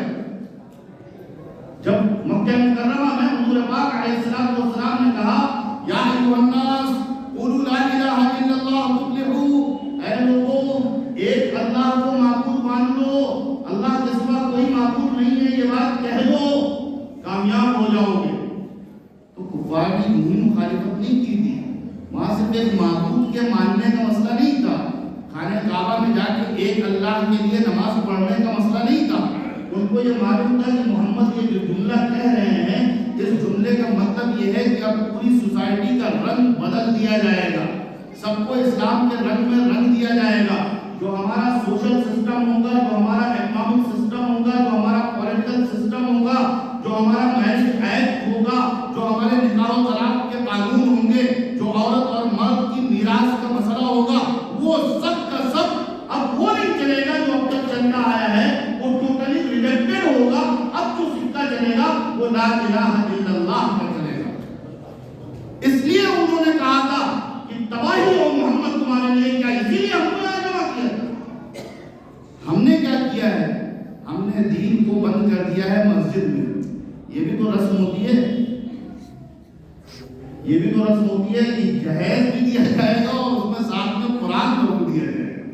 جب مکہ مکرمہ میں حضور پاک علیہ السلام نے کہا یا ایھا الناس قولوا لا الہ الا اللہ تفلحوا، اے لوگوں ایک اللہ کو معبود مان لو، اللہ کے سوا کوئی معبود نہیں ہے، یہ بات کہہ دو، کامیاب ہو جاؤ گے۔ تو کفار نے یوں مخالفت نہیں کی تھی، وہاں صرف ایک معبود کے ماننے کا مسئلہ نہیں تھا، خانہ کعبہ میں جا کے ایک اللہ کے لیے نماز پڑھنے کا مسئلہ نہیں تھا۔ ان کو یہ معلوم تھا کہ محمد یہ جو جملہ کہہ رہے ہیں، اس جملے کا مطلب یہ ہے کہ اب پوری سوسائٹی کا رنگ بدل دیا جائے گا، سب کو اسلام کے رنگ میں رنگ دیا جائے گا۔ جو ہمارا سوشل سسٹم ہوگا، جو ہمارا اکنامک سسٹم ہوگا، جو ہمارا پولیٹیکل سسٹم ہوگا، جو ہمارا میرج ایکٹ ہوگا، جو ہمارے نکاح و طلاق کے قانون ہوں گے، جو عورت اور مرد کی میراث کا مسئلہ ہوگا، وہ سب کا سب اب وہ نہیں چلے گا جو اب تک چلتا آیا ہے، وہ ٹوٹلی ریجیکٹڈ ہوگا۔ اب جو سکہ چلے گا وہ لا الہ الا اللہ کا چلے گا۔ اس لیے انہوں نے کہا تھا کہ تباہی ہو محمد تمہارے لیے، کیا اسی لیے ہم کو یہاں جمع کیا تھا؟ ہم نے کیا کیا ہے؟ ہم نے دین کو بند کر دیا ہے مسجد میں۔ یہ بھی تو رسم ہوتی ہے، یہ بھی تو رسم ہوتی ہے کہ جہیز بھی دیا جائے گا اور اس میں ساتھ میں قرآن ضرور دیا جائے گا۔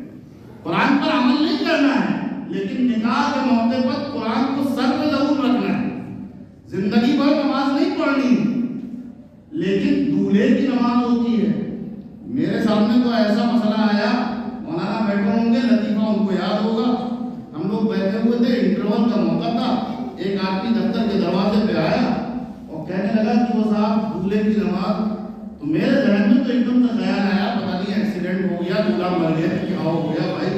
قرآن پر عمل نہیں کرنا ہے، لیکن نکاح کے موقع پر قرآن کو سر میں ضرور رکھنا ہے۔ زندگی بھر نماز نہیں پڑھنی، لیکن دولہے کی نماز ہوتی ہے۔ میرے سامنے تو ایسا مسئلہ آیا، مولانا بیٹھے ہوں گے، لطیفہ ان کو یاد ہوگا، ہم لوگ بیٹھے ہوئے تھے، انٹرول کا موقع تھا، ایک آدمی دفتر کے دروازے پہ آیا اور کہنے لگا کہ وہ صاحب دولہے کی نماز۔ تو میرے ذہن میں تو ایک دم سے خیال آیا، پتہ نہیں ایکسیڈنٹ ہو گیا، دولہا مر گیا، کیا ہو گیا بھائی۔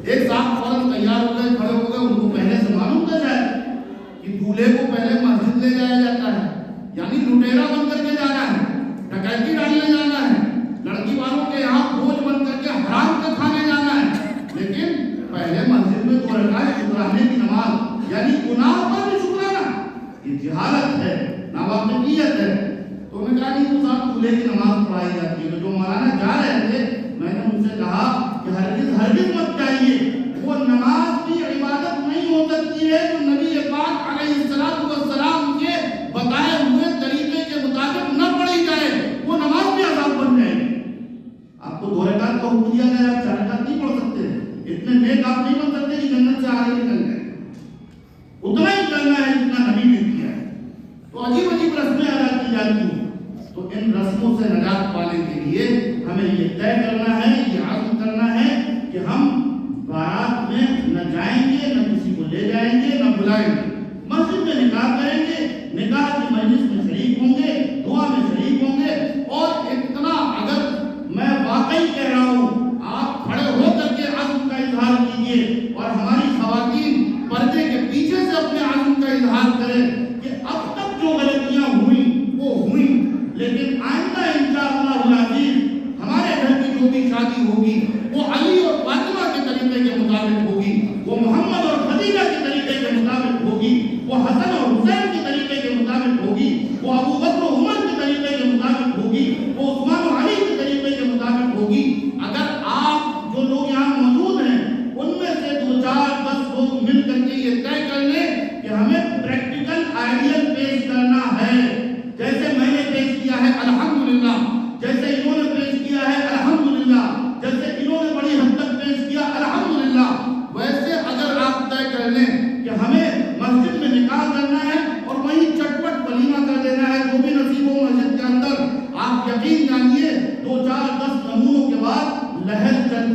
ایک صاحب فوراً تیار ہو گئے، کھڑے ہو گئے، ان کو پہلے سے معلوم تھا شاید کہ دولہے کو پہلے مسجد لے جایا جاتا ہے، یعنی لٹیرا بن کر کے جانا ہے، ڈکیتی ڈالنے جانا ہے، لڑکی والوں کے یہاں بوجھ بن کر کے حرام کے کھانے جانا ہے، لیکن پہلے مسجد میں 2 رکعت شکرانے کی نماز، یعنی گناہ پر بھی شکرانا، یہ جہالت ہے، ناواقفیت ہے۔ تو میں کہا نہیں وہ صاحب دولہے کی نماز پڑھائی جاتی ہے۔ تو جو مولانا جا رہے تھے، میں نے ان سے کہا کہ ہرگز مت جائیے، وہ نماز بھی عبادت نہیں ہو سکتی ہے جو نبی پاک علیہ السلام کے بتائے ہوئے طریقے کے مطابق نہ پڑھی جائے، وہ نماز بھی عذاب بن جائے گی۔ آپ کو 2 رکعت کا حکم دیا گیا، آپ 4 رکعت نہیں پڑھ سکتے، اتنے نیک آپ نہیں بن سکتے کہ جنت سے آگے نکل جائے، اتنا ہی کرنا ہے جتنا نبی نے کیا ہے۔ تو عجیب عجیب رسمیں ادا کی جاتی ہیں، تو ان رسموں سے نجات پانے کے لیے ہمیں یہ طے کرنا ہے، یہ عزم کرنا ہے کہ ہم بارات میں نہ جائیں گے، نہ کسی کو لے جائیں گے، نہ بلائیں گے، مسجد میں نکاح کریں گے، نکاح کی مجلس میں شریک ہوں گے، دعا میں شریک ہوں گے۔ اور اتنا اگر میں واقعی کہہ رہا ہوں، آپ کھڑے ہو کر کے عزم کا اظہار کیجئے اور ہماری خواتین پردے کے پیچھے سے اپنے عزم کا اظہار کریں کہ اب تک جو غلطیاں ہوئیں وہ ہوئیں، لیکن آئندہ انشاءاللہ العزیز ہمارے گھر کی جو بھی شادی ہوگی وہ علی اور فاطمہ کے طریقے کے مطابق ہوگی، وہ محمد اور خدیجہ کے طریقے کے مطابق ہوگی، وہ حسن اور حسین کے طریقے کے مطابق ہوگی، وہ ابو بکر و عمر کے طریقے کے مطابق ہوگی، وہ عثمان و علی کے طریقے کے مطابق ہوگی۔ اگر آپ جو لوگ یہاں موجود ہیں ان میں سے 2-4-10 لوگ مل کر کے یہ طے کر لیں کہ ہمیں پریکٹیکل آئیڈیل پیش کرنا ہے، جیسے میں نے پیش کیا ہے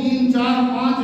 3, 4, 5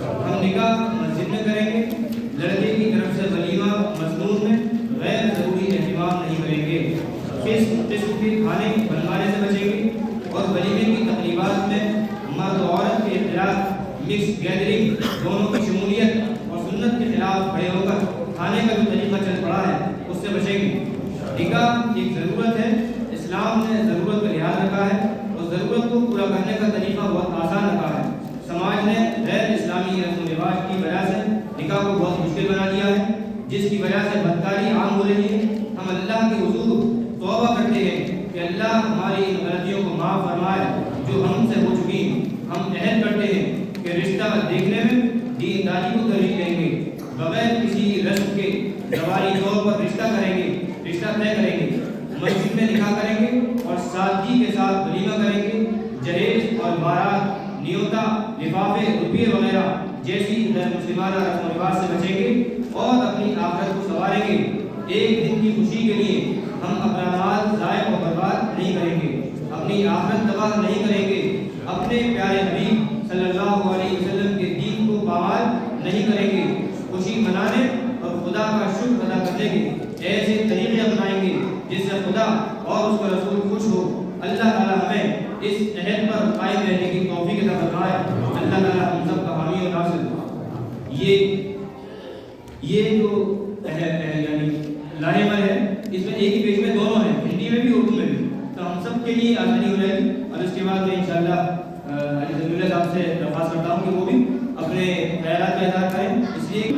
ہم نکاح مسجد میں کریں گے، لڑکے کی طرف سے ولیمہ مسنون میں غیر ضروری اہتمام نہیں کریں گے، کس قسم کے کھانے بنوانے سے بچیں گے، اور ولیمے کی تقریبات میں مرد و عورت کے اختلاط، مکس گیدرنگ، دونوں کی شمولیت اور سنت کے خلاف کھڑے ہو کر کھانے کا جو طریقہ چل پڑا ہے اس سے بچیں گے۔ نکاح ایک ضرورت ہے، اسلام نے ضرورت کا لحاظ رکھا ہے اور ضرورت کو پورا کرنے کا طریقہ بہت آسان رکھا ہے۔ سماج نے غیر اسلامی رسم و رواج کی وجہ سے نکاح کو بہت مشکل بنا دیا ہے، جس کی وجہ سے بدکاری عام ہو رہی ہے۔ ہم اللہ کے حضور توبہ کرتے ہیں کہ اللہ ہماری ان غلطیوں کو معاف فرمائے جو ہم سے ہو چکی ہیں۔ ہم عہد کرتے ہیں کہ رشتہ دیکھنے میں دینداری کو ترجیح دیں گے، بغیر کسی رسم کے زوالی طور پر رشتہ کریں گے، رشتہ طے کریں گے، مسجد میں نکاح کریں گے اور سادگی کے ساتھ ولیمہ کریں گے، جہیز اور بارات، نیوتا، لفافے، روپیے وغیرہ جیسی غیر مسلمانہ رسم و رواج سے بچیں گے اور اپنی آخرت کو سنواریں گے۔ ایک دن کی خوشی کے لیے ہم اپنا مال ضائع و برباد نہیں کریں گے، اپنی آخرت تباہ نہیں کریں گے، اپنے پیارے حبیب صلی اللہ علیہ وسلم کے دین کو پامال نہیں کریں گے، خوشی منانے اور خدا کا شکر ادا کرنے کے ایسے طریقے اپنائیں گے جس سے خدا اور اس کا رسول خوش ہو۔ اللہ تعالیٰ ہمیں اس عہد پر قائم رہنے کی توفیق عطا فرمائے۔ اللہ تعالیٰ ہم سب کا حامی اور ناصر۔ یہ جو یعنی لاہے ہے، اس میں ایک ہی پیج میں دونوں ہیں، ہندی میں بھی اردو میں بھی، تو ہم سب کے لیے آسانی ہو جائے گی۔ اور اس کے بعد میں انشاءاللہ علی ضمیل صاحب سے درخواست کرتا ہوں کہ وہ بھی اپنے خیالات کا اظہار کریں، اس لیے